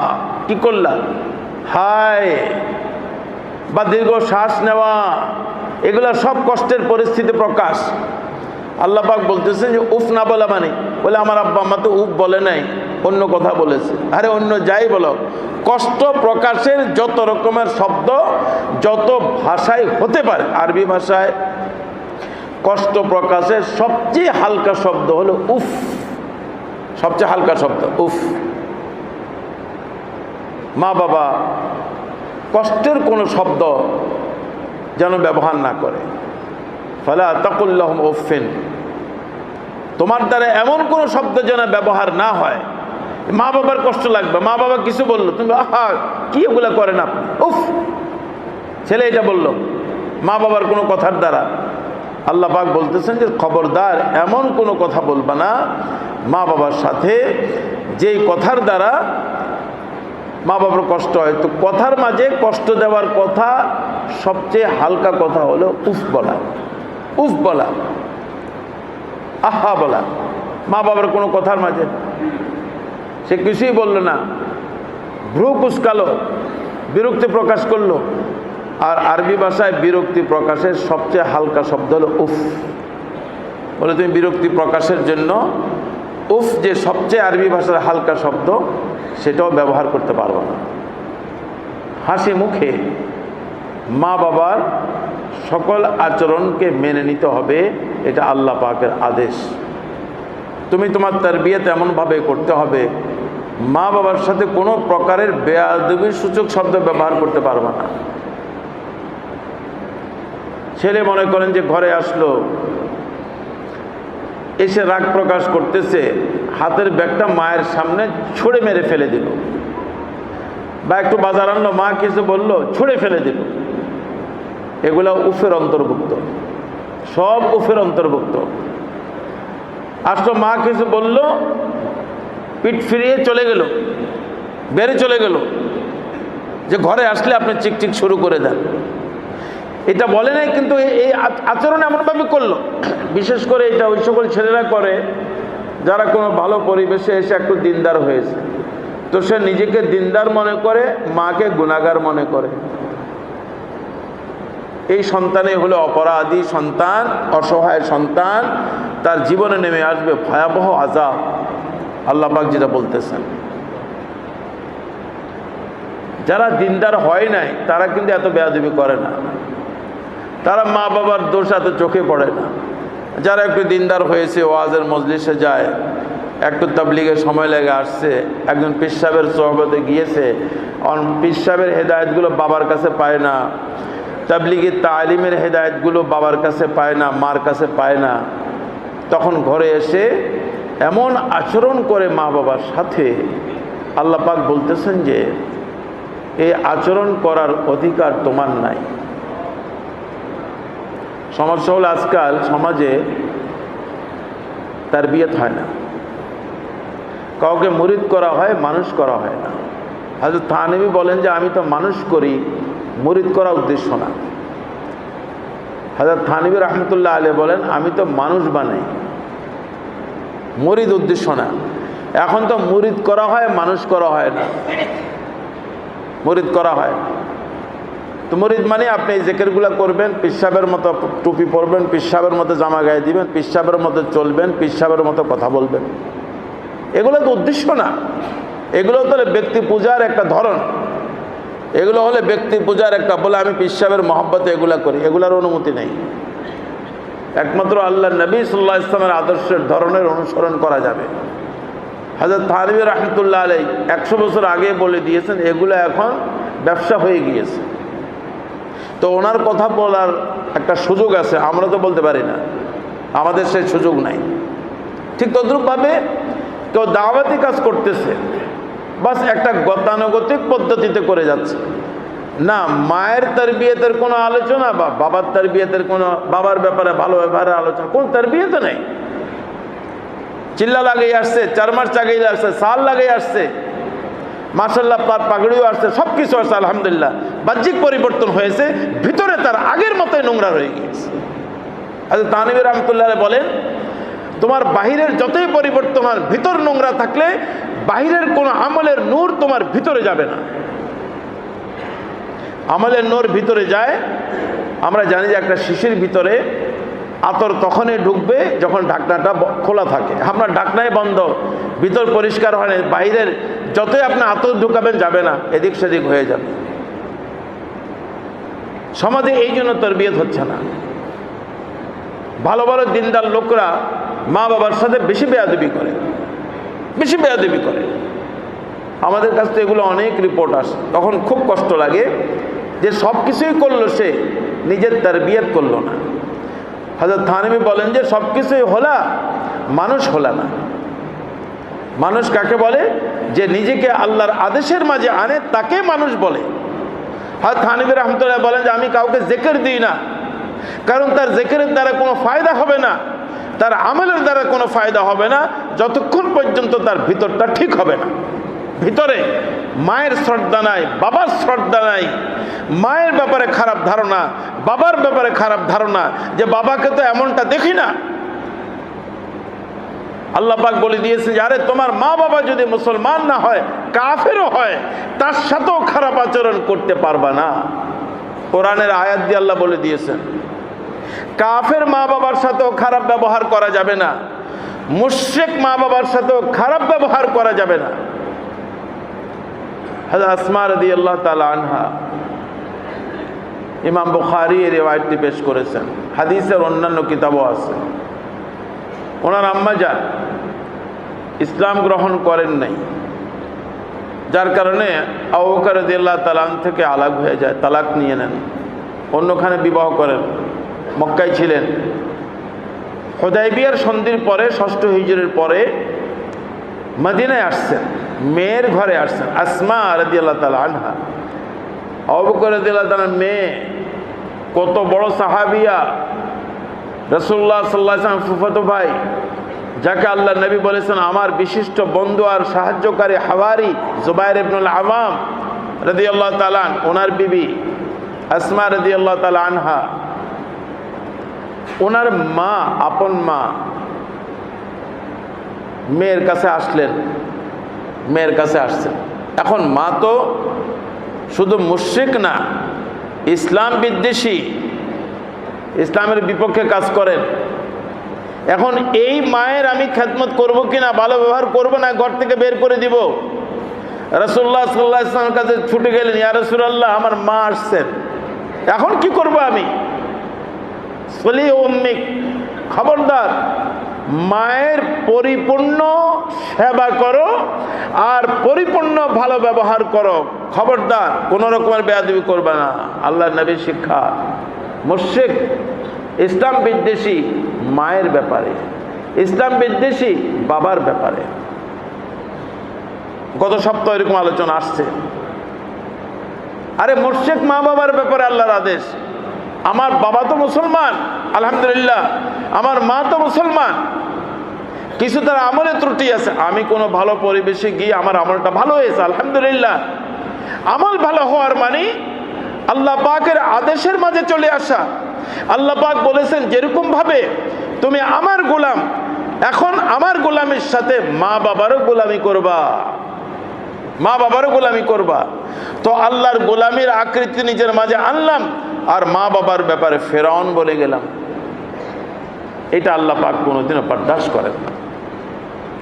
কি করলা, হায়, বা দীর্ঘ শ্বাস নেওয়া, এগুলা সব কষ্টের পরিস্থিতি প্রকাশ। আল্লাহ পাক বলতেছেন যে উফ না বলা মানে, বলে আমার আব্বা আম্মা তো উফ বলে নাই, অন্য কথা বলেছে। আরে অন্য যাই বলো, কষ্ট প্রকাশের যত রকমের শব্দ যত ভাষায় হতে পারে, আরবি ভাষায় কষ্ট প্রকাশের সবচেয়ে হালকা শব্দ হলো উফ, সবচেয়ে হালকা শব্দ উফ। মা বাবা কষ্টের কোনো শব্দ যেন ব্যবহার না করে। ফালা তাকুল লাহুম উফিন, তোমার দ্বারা এমন কোনো শব্দ যেন ব্যবহার না হয়। মা বাবার কষ্ট লাগবে, মা বাবা কিছু বললো, তুমি আহা কি এগুলা করেন আপনি, উফ, ছেলে এটা বললো, মা বাবার কোনো কথার দ্বারা। আল্লাহ পাক বলতেছেন যে খবরদার এমন কোনো কথা বলবা না মা বাবার সাথে যেই কথার দ্বারা মা বাবার কষ্ট হয়। তো কথার মাঝে কষ্ট দেওয়ার কথা সবচেয়ে হালকা কথা হলো উফ বলা, উফ বলা, আহা বলা। মা বাবার কোনো কথার মাঝে সে কিছুই বললো না, ভ্রু কুচকালো, বিরক্তি প্রকাশ করলো। আর আরবি ভাষায় বিরক্তি প্রকাশের সবচেয়ে হালকা শব্দ হলো উফ। বলে তুমি বিরক্তি প্রকাশের জন্য উফ যে সবচেয়ে আরবি ভাষার হালকা শব্দ, সেটাও ব্যবহার করতে পারবো না। হাসি মুখে মা বাবার সকল আচরণকে মেনে নিতে হবে, এটা আল্লাহ পাকের আদেশ। তুমি তোমার তারবিয়ত এমনভাবে করতে হবে, মা বাবার সাথে কোনো প্রকারের বেয়াদবির সূচক শব্দ ব্যবহার করতে পারবে না। ছেলে মনে করেন যে ঘরে আসলো, এসে রাগ প্রকাশ করতেছে, হাতের ব্যাগটা মায়ের সামনে ছুঁড়ে মেরে ফেলে দিল, বা একটু বাজার আনলো, মা কিছু বললো, ছুঁড়ে ফেলে দিল। এগুলা উফের অন্তর্ভুক্ত, সব উফের অন্তর্ভুক্ত। আসলো, মা কিছু বললো, পিঠ ফিরিয়ে চলে গেল, বেড়ে চলে গেল, যে ঘরে আসলে আপনি চিকচিক শুরু করে দেন। এটা বলে নাই, কিন্তু এই আচরণ এমনভাবে করলো। বিশেষ করে এটা ওই সকল ছেলেরা করে যারা কোনো ভালো পরিবেশে এসে একটু দিনদার হয়েছে, তো সে নিজেকে দিনদার মনে করে, মাকে গুনাহগার মনে করে। এই সন্তানই হলো অপরাধী সন্তান, অসহায় সন্তান। তার জীবনে নেমে আসবে ভয়াবহ আযাব। আল্লাহ পাক যেটা বলতেছেন, যারা দিনদার হয় নাই তারা কিন্তু এত বেয়াদবি করে না, তারা মা বাবার দোষ এত চোখে পড়ে না। যারা একটু দিনদার হয়েছে, ওয়াজের মজলিসে যায়, একটু তাবলিগের সময় লেগে আসছে, একজন পীর সাহেবের সোহবতে গিয়েছে, পীর সাহেবের হেদায়েতগুলো বাবার কাছে পায় না, তাবলিগের তালিমের হেদায়েতগুলো বাবার কাছে পায় না, মার কাছে পায় না, তখন ঘরে এসে এমন আচরণ করে মা বাবার সাথে, আল্লাহ পাক বলতেছেন যে এই আচরণ করার অধিকার তোমার নাই। সমস্যা হলো আজকাল সমাজে তারবিয়ত হয় না, কাউকে মুরিদ করা হয়, মানুষ করা হয় না। হযরত থানভী বলেন যে আমি তো মানুষ করি, মুরিদ করা উদ্দেশ্য না। হযরত থানভী রহমতুল্লাহ আলাইহি বলেন আমি তো মানুষ বানাই, মুরিদ উদ্দেশ্য না। এখন তো মুরিদ করা হয়, মানুষ করা হয় না, মুরিদ করা হয়। তো মুরিদ মানে আপনি এই জিকিরগুলো করবেন, পিসাবের মতো টুপি পরবেন, পিসাবের মতো জামা গায়ে দিবেন, পিসাবের মতো চলবেন, পিসাবের মতো কথা বলবেন, এগুলো তো উদ্দেশ্য না। এগুলো তো ব্যক্তি পূজার একটা ধরন, এগুলো হলে ব্যক্তি পূজার একটা, বলে আমি পিসাবের মহব্বতে এগুলা করি, এগুলার অনুমতি নেই। একমাত্র আল্লাহ নবী সাল্লাল্লাহু আলাইহি ওয়াসাল্লামের আদর্শের ধরনের অনুসরণ করা যাবে। হযরত থানভী রহমতুল্লাহ আলাইহি 100 বছর আগে বলে দিয়েছেন এগুলো এখন ব্যবসা হয়ে গিয়েছে। তো ওনার কথা বলার একটা সুযোগ আছে, আমরা তো বলতে পারি না, আমাদের সেই সুযোগ নাই। ঠিক তদ্রূপভাবে কেউ দাওয়াতি কাজ করতেছে, বাস একটা গতানুগতিক পদ্ধতিতে করে যাচ্ছে না। মায়ের তারবিয়তের কোনো আলোচনা বা বাবার তারবিয়তের কোনো, বাবার ব্যাপারে ভালো ব্যাপারে আলোচনা, কোন তারবিয়ত নেই। চিল্লা লাগিয়ে আসছে, 4 মাস চাগিয়ে আসছে, সাল লাগিয়ে আসছে, মাশাআল্লাহ পাগড়িও আসছে, সব কিছু আসছে আলহামদুলিল্লাহ। বাহ্যিক পরিবর্তন হয়েছে, ভিতরে তার আগের মতোই নোংরা রয়ে গিয়েছে। হযরত থানভী রহমতুল্লাহ আলাইহি বলেন তোমার বাহিরের যতই পরিবর্তন হয়, ভিতর নোংরা থাকলে বাহিরের কোনো আমলের নূর তোমার ভিতরে যাবে না। আমলের নূর ভিতরে যায়, আমরা জানি যে একটা শিশির ভিতরে আতর তখনই ঢুকবে যখন ঢাকনাটা খোলা থাকে। আপনার ঢাকনাই বন্ধ, ভিতর পরিষ্কার হয় না, বাইরের যতই আপনি আতর ঢুকাবেন যাবে না, এদিক সেদিক হয়ে যাবে। সমাজে এই জন্য তারবিয়ত হচ্ছে না। ভালো ভালো দিনদার লোকরা মা বাবার সাথে বেশি বেয়াদবি করে, বেশি বেয়াদবি করে। আমাদের কাছ থেকে এগুলো অনেক রিপোর্ট আসে, তখন খুব কষ্ট লাগে যে সব কিছুই করলো, সে নিজের তারবিয়ত করলো না। হযরত থানভী বলেন যে সব কিছুই হলা, মানুষ হলা না। মানুষ কাকে বলে? যে নিজেকে আল্লাহর আদেশের মাঝে আনে তাকে মানুষ বলে। হযরত থানভী রহমতুল্লাহ বলেন যে আমি কাউকে জিকির দিই না, কারণ তার জিকিরের দ্বারা কোনো ফায়দা হবে না, তার আমলের দ্বারা কোনো ফায়দা হবে না, যতক্ষণ পর্যন্ত তার ভিতরটা ঠিক হবে না। ভিতরে মায়ের শ্রদ্ধা নাই, বাবার শ্রদ্ধা নাই, মায়ের ব্যাপারে খারাপ ধারণা, বাবার ব্যাপারে খারাপ ধারণা, যে বাবাকে তো এমনটা দেখি না। আল্লাহ পাক বলে দিয়েছে যে আরে তোমার মা বাবা যদি মুসলমান না হয়, কাফেরও হয়, তার সাথেও খারাপ আচরণ করতে পারবা না। কোরআনের আয়াত দিয়ে আল্লাহ বলে দিয়েছেন কাফের মা বাবার সাথেও খারাপ ব্যবহার করা যাবে না, মুশরিক মা বাবার সাথেও খারাপ ব্যবহার করা যাবে না। হযরত আসমা রাদিয়াল্লাহু তাআলা আনহা, ইমাম বুখারী এই রিওয়ায়াতটি পেশ করেছেন, হাদিসের অন্যান্য কিতাবও আছে। ওনার আম্মা যান ইসলাম গ্রহণ করেন নাই, যার কারণে আবু বকর রাদিয়াল্লাহু তাআলা থেকে আলাগ হয়ে যায়, তালাক নিয়ে নেন, অন্যখানে বিবাহ করেন। মক্কায় ছিলেন। হুদায়বিয়ার সন্ধির পরে 6ষ্ঠ হিজরির পরে মদিনায় আসছেন, মেয়ের ঘরে আসছেন। আসমা রাদিয়াল্লাহু তাআলা আনহা, আবু বকর রাদিয়াল্লাহু তাআলার মেয়ে, কত বড় সাহাবিয়া, রাসূলুল্লাহ সাল্লাল্লাহু আলাইহি ওয়াসাল্লাম ফুফাতো ভাই, যাকে আল্লাহ নবী বলেছেন আমার বিশিষ্ট বন্ধু আর সাহায্যকারী হাওয়ারি জুবাইর ইবনুল আওয়াম রাদিয়াল্লাহু তাআলা, ওনার বিবি আসমা রাদিয়াল্লাহু তাআলা আনহা, ওনার মা, আপন মা মেয়ের কাছে আসলেন, মেয়ের কাছে আসছেন। এখন মা তো শুধু মুশরিক না, ইসলাম বিদ্বেষী, ইসলামের বিপক্ষে কাজ করেন। এখন এই মায়ের আমি খেদমত করব কিনা, ভালো ব্যবহার করব না, ঘর থেকে বের করে দিব। রাসূলুল্লাহ সাল্লাল্লাহু আলাইহি ওয়াসাল্লামের কাছে ছুটে গেলেন, ইয়া রাসূলুল্লাহ আমার মা আসছেন, এখন কি করব আমি? সলি উম্মিক, খবরদার মায়ের পরিপূর্ণ সেবা করো আর পরিপূর্ণ ভালো ব্যবহার করো, খবরদার কোন রকমের বেয়াদবি করবে না। আল্লাহর নবীর শিক্ষা। মুশরিক, ইসলাম বিদ্বেষী মায়ের ব্যাপারে, ইসলাম বিদ্বেষী বাবার ব্যাপারে। গত সপ্তাহে এরকম আলোচনা আসছে। আরে মুশরিক মা বাবার ব্যাপারে আল্লাহর আদেশ, আমার বাবা তো মুসলমান, আলহামদুলিল্লাহ, আমার মা তো মুসলমান, কিছু তার আমলে ত্রুটি আছে, আমি কোনো ভালো পরিবেশে গিয়ে আমার আমলটা ভালো হয়েছে, আলহামদুলিল্লাহ। আমল ভালো হওয়ার মানে আল্লাহ পাকের আদেশের মাঝে চলে আসা। আল্লাহ পাক বলেছেন যেরকম ভাবে তুমি আমার গোলাম, এখন আমার গোলামের সাথে মা বাবারও গোলামি করবা, মা বাবারও গোলামি করবা। তো আল্লাহর গোলামির আকৃতি নিজের মাঝে আনলাম, আর মা বাবার ব্যাপারে ফেরাউন বলে গেলাম। এটা আল্লাহ পাক কোনোদিনও বরদাস্ত করেন না।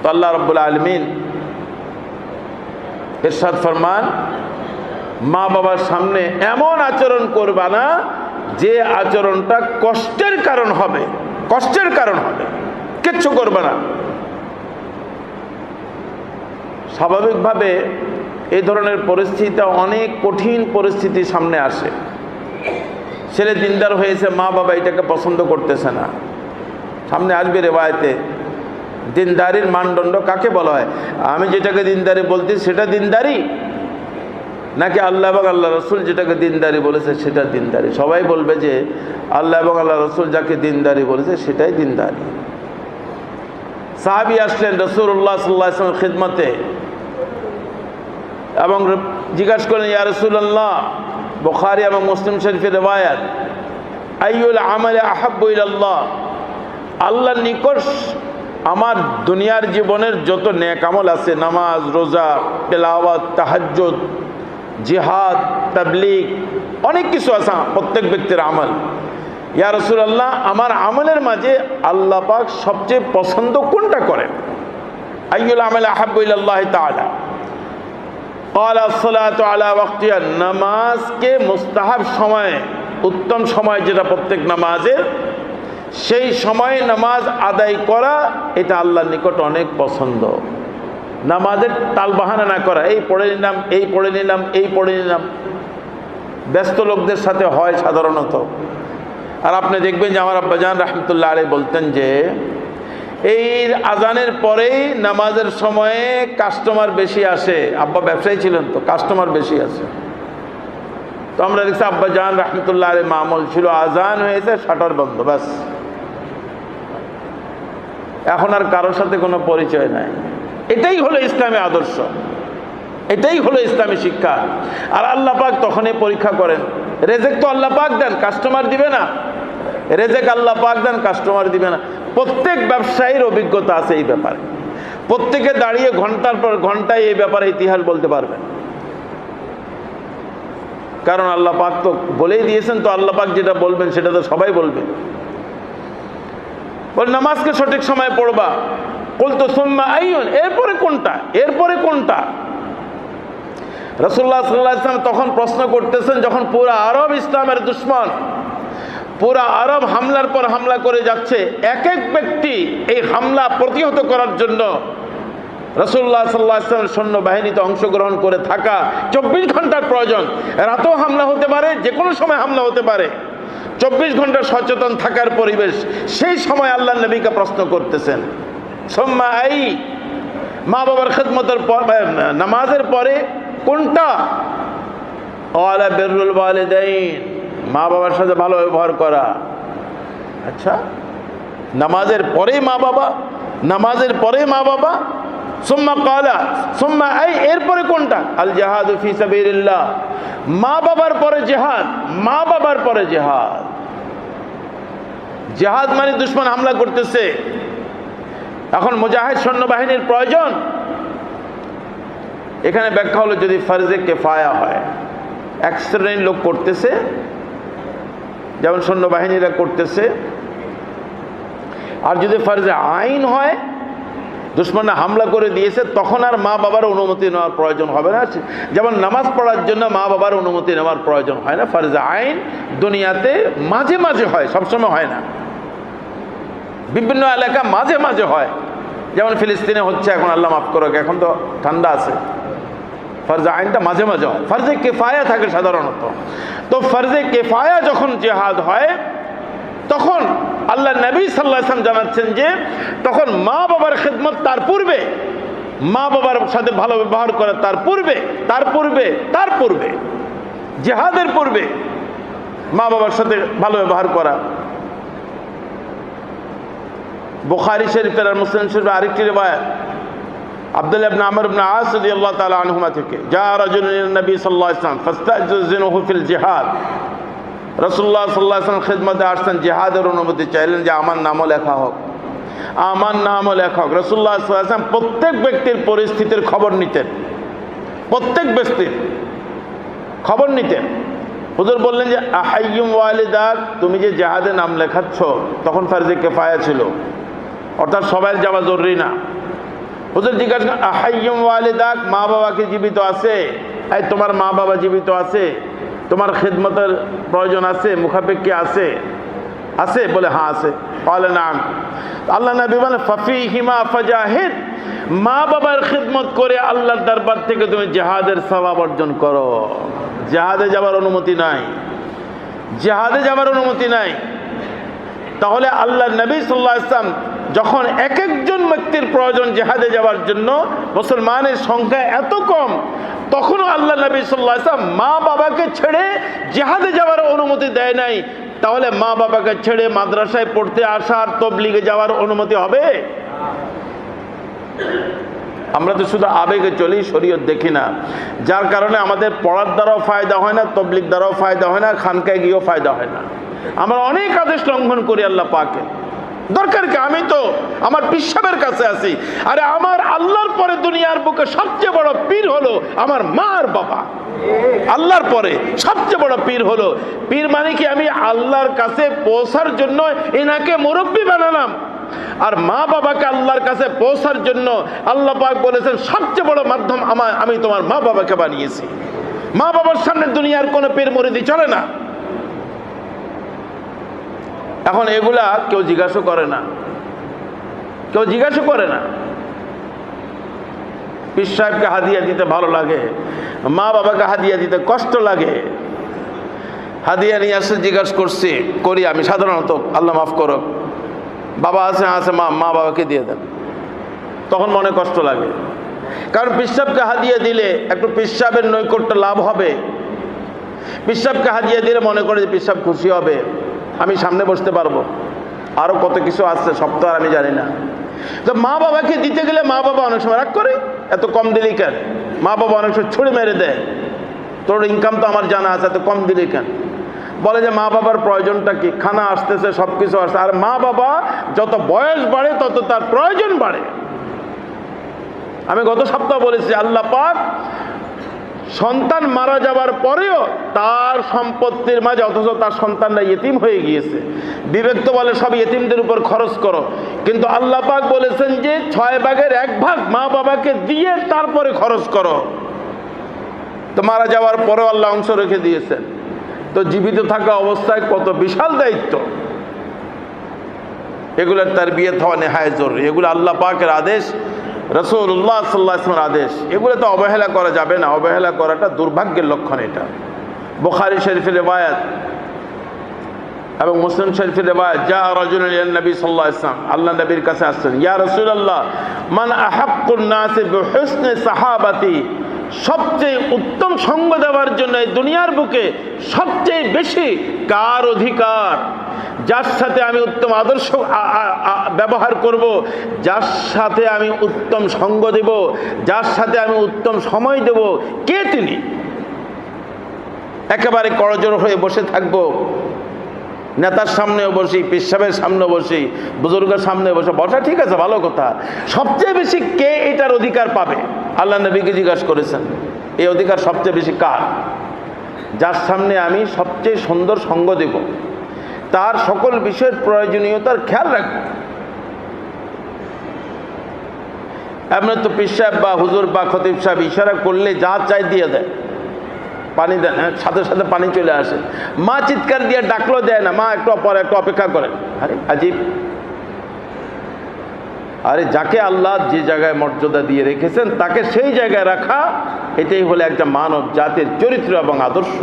তো আল্লাহ রাব্বুল আলামিন ইরশাদ ফরমান, মা বাবার সামনে এমন আচরণ করবা না যে আচরণটা কষ্টের কারণ হবে, কষ্টের কারণ হবে, কিচ্ছু করবে না। স্বাভাবিকভাবে এই ধরনের পরিস্থিতিতে অনেক কঠিন পরিস্থিতি সামনে আসে। ছেলে দিনদার হয়েছে, মা বাবা এটাকে পছন্দ করতেছে না। সামনে আসবে রেওয়ায়েতে দিনদারির মানদণ্ড কাকে বলা হয়। আমি যেটাকে দিনদারি বলতে সেটা দিনদারি, নাকি আল্লাহ এবং আল্লাহ রসুল যেটাকে দিনদারি বলেছে সেটা দিনদারি? সবাই বলবে যে আল্লাহ এবং আল্লাহ রসুল যাকে দিনদারি বলেছে সেটাই দিনদারি। সাহাবী আসলেন রাসূলুল্লাহ সাল্লাল্লাহু আলাইহি ওয়াসাল্লামের খিদমতে এবং জিজ্ঞাসা করলেন, ইয়া রাসূলুল্লাহ, বুখারী এবং মুসলিম শরীফের রিওয়ায়াত, আইয়ুল আমালি আহাব্বু ইলাল্লাহ, আল্লাহর নিকট আমার দুনিয়ার জীবনের যত নেক আমল আছে, নামাজ, রোজা, তেলাওয়াত, তাহাজ্জুদ, জিহাদ, তাবলীগ, অনেক কিছু আছে প্রত্যেক ব্যক্তির আমল। ইয়া রাসূলুল্লাহ, আমার আমলের মাঝে আল্লাহ পাক সবচেয়ে পছন্দ কোনটা করেন? আইয়ুল আমালি আহাব্বু ইলাল্লাহি তাআলা ক্বালা আস-সালাতু আলা ওয়াক্তিহা, নামাজকে মুস্তাহাব সময়ে, উত্তম সময় যেটা প্রত্যেক নামাজের, সেই সময়ে নামাজ আদায় করা, এটা আল্লাহর নিকট অনেক পছন্দ। নামাজের তালবাহানা না করা, এই পড়ে নিলাম, এই পড়ে নিলাম, এই পড়ে নিলাম, ব্যস্ত লোকদের সাথে হয় সাধারণত। আর আপনি দেখবেন যে আমার আব্বাজান রাহমাতুল্লাহ আলাইহি বলতেন যে এই আজানের পরেই নামাজের সময়ে কাস্টমার বেশি আসে। আব্বা ব্যবসায়ী ছিলেন, তো কাস্টমার বেশি আসে। তো আমরা দেখছি আব্বাজান রাহমাতুল্লাহ আলাইহি মামুল ছিল, আজান হয়েছে শাটার বন্ধ, ব্যাস, এখন আর কারোর সাথে কোনো পরিচয় নাই। এটাই হলো ইসলামী আদর্শ, এটাই হলো ইসলামী শিক্ষা। আর আল্লাহ পাক তখনই পরীক্ষা করেন। রেজেক তো আল্লাহ পাক দেন, কাস্টমার দিবে না। রেজেক আল্লাহ পাক দেন, কাস্টমার দিবে না। প্রত্যেক ব্যবসায়ীর অভিজ্ঞতা আছে এই ব্যাপারে। প্রত্যেকে দাঁড়িয়ে ঘন্টার পর ঘন্টায় এই ব্যাপারে ইতিহাস বলতে পারবেন, কারণ আল্লাহ পাক তো বলেই দিয়েছেন। তো আল্লাহ পাক যেটা বলবেন সেটা তো সবাই বলবে। বল নামাজকে সঠিক সময় পড়বা, কুলতু সুম্মা আইয়ুন, এরপরে কোনটা, এরপরে কোনটা? রাসূলুল্লাহ সাল্লাল্লাহু আলাইহি ওয়াসাল্লাম তখন প্রশ্ন করতেছেন, যখন পুরো আরব ইসলামের দুশমন, পুরো আরব হামলার পর হামলা করে যাচ্ছে। এক এক ব্যক্তি এই হামলা প্রতিহত করার জন্য রাসূলুল্লাহ সাল্লাল্লাহু আলাইহি ওয়াসাল্লামের সৈন্যবাহিনীতে অংশগ্রহণ করে থাকা 24 ঘন্টার প্রয়োজন। রাতেও হামলা হতে পারে, যে কোনো সময় হামলা হতে পারে। 24 ঘন্টা সচেতন থাকার পরিবেশ। সেই সময় আল্লাহ নবীকে প্রশ্ন করতেছেন, সুম্মা আই, মা বাবার খিদমতের পর, নামাজের পরে কোনটা? ক্বালা বিররুল ওয়ালিদাইন, মা বাবার সাথে ভালো ব্যবহার করা। আচ্ছা, নামাজের পরে মা বাবা, নামাজের পরে মা বাবা। সুম্মা ক্বালা সুম্মা আই, এরপরে কোনটা? আল জিহাদু ফি সাবিলিল্লাহ, মা বাবার পরে জিহাদ, মা বাবার পরে জিহাদ। জিহাদ মানে দুশমন হামলা করতেছে, এখন মুজাহিদ সৈন্যবাহিনীর প্রয়োজন। এখানে ব্যাখ্যা হলো, যদি ফরজে কিফায়া হয়, এক শ্রেণীর লোক করতেছে, যেমন সৈন্যবাহিনীরা করতেছে, আর যদি ফরজে আইন হয়, দুশমনরা হামলা করে দিয়েছে, তখন আর মা বাবার অনুমতি নেওয়ার প্রয়োজন হবে না। যেমন নামাজ পড়ার জন্য মা বাবার অনুমতি নেওয়ার প্রয়োজন হয় না। ফরজে আইন দুনিয়াতে মাঝে মাঝে হয়, সবসময় হয় না। বিভিন্ন এলাকা মাঝে মাঝে হয়, যেমন ফিলিস্তিনে হচ্ছে এখন, আল্লাহ মাফ করুক, এখন তো ঠান্ডা আছে। ফরজে আইনটা মাঝে মাঝে হয়, ফরজে কিফায়া থাকে সাধারণত। তো ফরজে কিফায়া যখন জিহাদ হয়, তখন আল্লাহ নবী সাল্লাল্লাহু আলাইহি ওয়াসাল্লাম জানাচ্ছেন যে তখন মা বাবার খিদমত তার পূর্বে, মা বাবার সাথে ভালো ব্যবহার করা তার পূর্বে, তার পূর্বে, তার পূর্বে, জিহাদের পূর্বে। মা বাবার সাথে ভালো ব্যবহার করা। বুখারী শরীফের আর মুসলিম শরীফের আরেকটি রিওয়ায়াত আব্দুল্লাহ ইবনে আমর ইবনে আস রাদিয়াল্লাহু তাআলা আনহুমা থেকে, যা রাজুলুন ইলা নবী সাল্লাল্লাহু আলাইহি ওয়াসাল্লাম ফাস্তাযিনুহু ফিল জিহাদ। রাসূলুল্লাহ সাল্লাল্লাহু আলাইহি ওয়াসাল্লাম খিদমতে আসছেন, জিহাদের অনুমতি চাইলেন যে আমার নামও লেখা হোক, আমার নামও লেখা হোক। রাসূলুল্লাহ সাল্লাল্লাহু আলাইহি ওয়াসাল্লাম প্রত্যেক ব্যক্তির পরিস্থিতির খবর নিতেন, প্রত্যেক ব্যক্তির খবর নিতেন। হুজুর বললেন যে আহাইয়ুম ওয়ালিদাক, তুমি যে জিহাদে নাম লেখাচ্ছ, তখন ফারজে কিফায়া ছিল, অর্থাৎ সবাই যাওয়া জরুরি না। হুজুর জিজ্ঞাসা করেন আহাইয়ুম ওয়ালিদাক, মা বাবা কি জীবিত আছে? এই তোমার মা বাবা জীবিত আছে? তোমার খিদমতের প্রয়োজন আছে, মুখাপেক্ষী আছে? আছে? বলে হ্যাঁ আছে। বলে নাম। আল্লাহ নবী বলেন ফাফিহিমা ফাজাহিদ, মা বাবার খিদমত করে আল্লাহর দরবার থেকে তুমি জিহাদের সওয়াব অর্জন করো। জিহাদে যাবার অনুমতি নাই, জিহাদে যাবার অনুমতি নাই। তাহলে আল্লাহ নবী সাল্লাল্লাহু আলাইহি ওয়াসাল্লাম যখন এক একজন ব্যক্তির প্রয়োজন জিহাদে যাওয়ার জন্য, মুসলমানের সংখ্যা এত কম, তখনও আল্লাহ নবী সাল্লাল্লাহু আলাইহি ওয়াসাল্লাম মা বাবাকে ছেড়ে জিহাদে যাওয়ার অনুমতি দেয় নাই। তাহলে মা বাবাকে ছেড়ে মাদ্রাসায় পড়তে আসার, তবলিগে যাওয়ার অনুমতি হবে? আমরা তো শুধু আবেগে চলি, শরীয়ত দেখি না, যার কারণে আমাদের পড়ার দ্বারাও ফায়দা হয় না, তবলিগ দ্বারাও ফায়দা হয় না, খানকায় গিয়েও ফায়দা হয় না। আমরা অনেক আদেশ লঙ্ঘন করি আল্লাহ পাকে। দরকার কি? আমি তো আমার পিসাবের কাছে আছি। আরে আমার আল্লাহর পরে দুনিয়ার বুকে সবচেয়ে বড় পীর হলো আমার মা আর বাবা। আল্লাহর পরে সবচেয়ে বড় পীর হলো, পীর মানে কি আমি আল্লাহর কাছে পৌঁছার জন্য এনাকে মুরব্বী বানালাম, আর মা বাবাকে আল্লাহর কাছে পৌঁছার জন্য আল্লাহ পাক বলেছেন সবচেয়ে বড় মাধ্যম আমি তোমার মা বাবাকে বানিয়েছি। মা বাবার সামনে দুনিয়ার কোনো পীর মুরিদি চলে না। এখন এগুলা কেউ জিজ্ঞাসা করে না, কেউ জিজ্ঞাসা করে না। পীর সাহেবকে হাদিয়া দিতে ভালো লাগে, মা বাবাকে হাদিয়া দিতে কষ্ট লাগে। হাদিয়া নিয়ে আসে, জিজ্ঞাসা করি আমি সাধারণত, আল্লাহ মাফ করো, বাবা আছে? আছে। মা বাবাকে দিয়ে দেন। তখন মনে কষ্ট লাগে, কারণ পীর সাহেবকে হাদিয়া দিলে একটু পীর সাহেবের নৈকট্য লাভ হবে। পীর সাহেবকে হাদিয়া দিলে মনে করে যে পীর সাহেব খুশি হবে, আমি সামনে বসতে পারবো, আরো কত কিছু আছে, সব তো আর আমি জানি না। তো মা বাবাকে দিতে গেলে মা বাবা অনেক সময় রাগ করে, এত কম দিলি কেন? মা বাবা অনেক সময় ছুড়ে মেরে দেয়, তোর ইনকাম তো আমার জানা আছে, এত কম দিলি কেন? বলে যে মা বাবার প্রয়োজনটা কি, খানা আসতেছে, সব কিছু আসছে। আর মা বাবা যত বয়স বাড়ে তত তার প্রয়োজন বাড়ে। আমি গত সপ্তাহ বলেছি আল্লাহ পাক সন্তান মারা যাওয়ার পরেও তার সম্পত্তির মাঝে, অথচ তার সন্তানরা ইতিম হয়ে গিয়েছে, বিবেক তো বলে সব ইতিমদের উপর খরচ করো, কিন্তু আল্লাহ পাক বলেছেন যে 6 ভাগের 1 ভাগ মা বাবাকে দিয়ে তারপরে খরচ করো। তো মারা যাওয়ার পরেও আল্লাহ অংশ রেখে দিয়েছেন। তো জীবিত থাকা অবস্থায় কত বিশাল দায়িত্ব, এগুলোর তারবিয়ত হওয়া নেহায় জরুরি। এগুলো আল্লাহ পাকের আদেশ, রাসূলুল্লাহ সাল্লাল্লাহু আলাইহি ওয়াসাল্লামের আদেশ, এগুলো তো অবহেলা করা যাবে না। অবহেলা করাটা দুর্ভাগ্যের লক্ষণ। এটা বুখারী শরীফের রিওয়ায়াত এবং মুসলিম শরীফের রিওয়ায়াত, যা রাজুলুন ইলা নবী সাল্লাল্লাহু আলাইহি ওয়াসাল্লাম, আল্লাহ নবীর কাছে আসছেন, ইয়া রাসূলুল্লাহ মান আহাক্কুন নাসি বিহুসনি সাহাবাতি, সবচেয়ে উত্তম সঙ্গ দেওয়ার জন্য এই দুনিয়ার বুকে সবচেয়ে বেশি কার অধিকার? যার সাথে আমি উত্তম আদর্শ ব্যবহার করব, যার সাথে আমি উত্তম সঙ্গ দেব, যার সাথে আমি উত্তম সময় দেব, কে তিনি? একেবারে করজোড় হয়ে বসে থাকবো, নেতার সামনেও বসি, পীর সাহেবের সামনেও বসি, বুজুর্গের সামনে বসা ঠিক আছে, ভালো কথা। সবচেয়ে বেশি কে এটার অধিকার পাবে? আল্লাহ নবীকে জিজ্ঞাসা করেছেন, এই অধিকার সবচেয়ে বেশি কার? যার সামনে আমি সবচেয়ে সুন্দর সঙ্গ দেব, তার সকল বিষয়ের প্রয়োজনীয়তার খেয়াল রাখব। এমনি তো পীর সাহেব বা হুজুর বা খতিব সাহেব ইশারা করলে যা চাই দিয়ে দেয়, পানি দেন, হ্যাঁ, সাথে সাথে পানি চলে আসে। মা চিৎকার দিয়ে ডাকলেও দেয় না, মা একটু পরে একটু অপেক্ষা করেন। আরে আজীব! আরে যাকে আল্লাহ যে জায়গায় মর্যাদা দিয়ে রেখেছেন তাকে সেই জায়গায় রাখা, এটাই হলো একটা মানব জাতির চরিত্র এবং আদর্শ।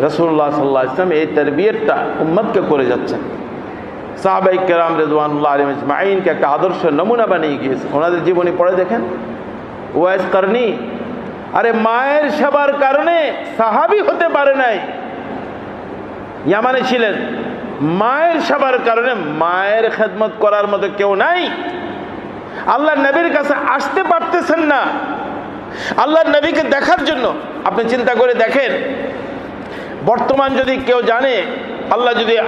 রাসূলুল্লাহ সাল্লাল্লাহু আলাইহি ওয়াসাল্লাম এই তারবিয়তটা উম্মতকে করে যাচ্ছেন। সাহাবায়ে কেরাম রিদওয়ানুল্লাহ আলাইহিম আজমাইনকে একটা আদর্শ নমুনা বানিয়ে গিয়েছে। ওনাদের জীবনী পড়ে দেখেন। ওয়াইস কারনি আরে মায়ের সেবার কারণে সাহাবী হতে পারে নাই, ইয়ামানে ছিলেন, মায়ের সেবার কারণে মায়ের খেদমত করার মতো কেউ নাই। আল্লাহ নবীর কাছে আসতে পারতেছেন না আল্লাহ নবীকে দেখার জন্য। আপনি চিন্তা করে দেখেন, বর্তমান যদি কেউ জানে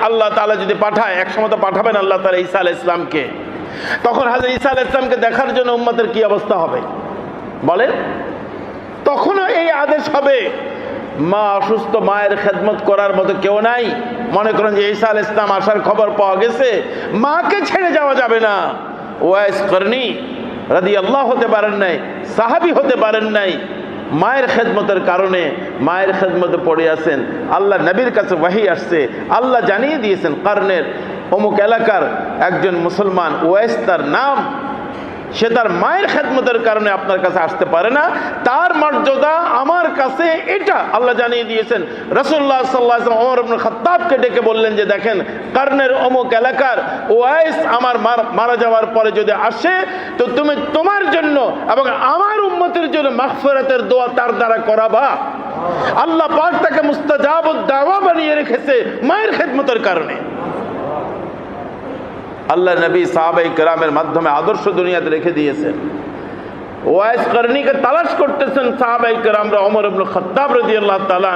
আল্লাহ তাআলা যদি পাঠায়, একসময় তো পাঠাবেন আল্লাহ তাআলা ঈসা আলাইহিস সালামকে, তখন হযরত ঈসা আলাইহিস সালামকে দেখার জন্য উম্মতের কি অবস্থা হবে বলেন? তখনও এই আদেশ হবে, মা অসুস্থ, মায়ের খেদমত করার মতো কেউ নাই। মনে করেন যে ঈসা আলাইহিস সালাম আসার খবর পাওয়া গেছে, মাকে ছেড়ে যাওয়া যাবে না। ওয়াইস করনি রাদিয়াল্লাহু হতে পারেন নাই, সাহাবী হতে পারেন নাই, মায়ের খেদমতের কারণে মায়ের খেদমতে পড়ে আছেন। আল্লাহ নবীর কাছে ওয়াহি আসছে, আল্লাহ জানিয়ে দিয়েছেন কারণের অমুক এলাকার একজন মুসলমান ওয়াইস তার নাম, সে তার মায়ের খেদমতের কারণে আপনার কাছে আসতে পারে না, তার মর্যাদা আমার কাছে এটা আল্লাহ জানিয়ে দিয়েছেন। রাসূলুল্লাহ সাল্লাল্লাহু আলাইহি ওয়াসাল্লাম ওমর ইবনে খাত্তাবকে ডেকে বললেন যে দেখেন, কারণের অমুক এলাকার ওয়াইস আমার মারা যাওয়ার পরে যদি আসে তো তুমি তোমার জন্য এবং আমার উম্মতের জন্য মাগফিরাতের দোয়া তার দ্বারা করাবা। আল্লাহ পাক তাকে মুস্তাজাবুদ দাওয়া বানিয়ে রেখেছে মায়ের খেদমতের কারণে। আল্লাহ নবী সাহাবায়ে কেরামের মাধ্যমে আদর্শ দুনিয়াতে রেখে দিয়েছেন। ওয়াইস করনিকে তালাশ করতেছেন সাহাবায়ে কেরামরা, ওমর ইবনে খাত্তাব রাদিয়াল্লাহু তাআলা,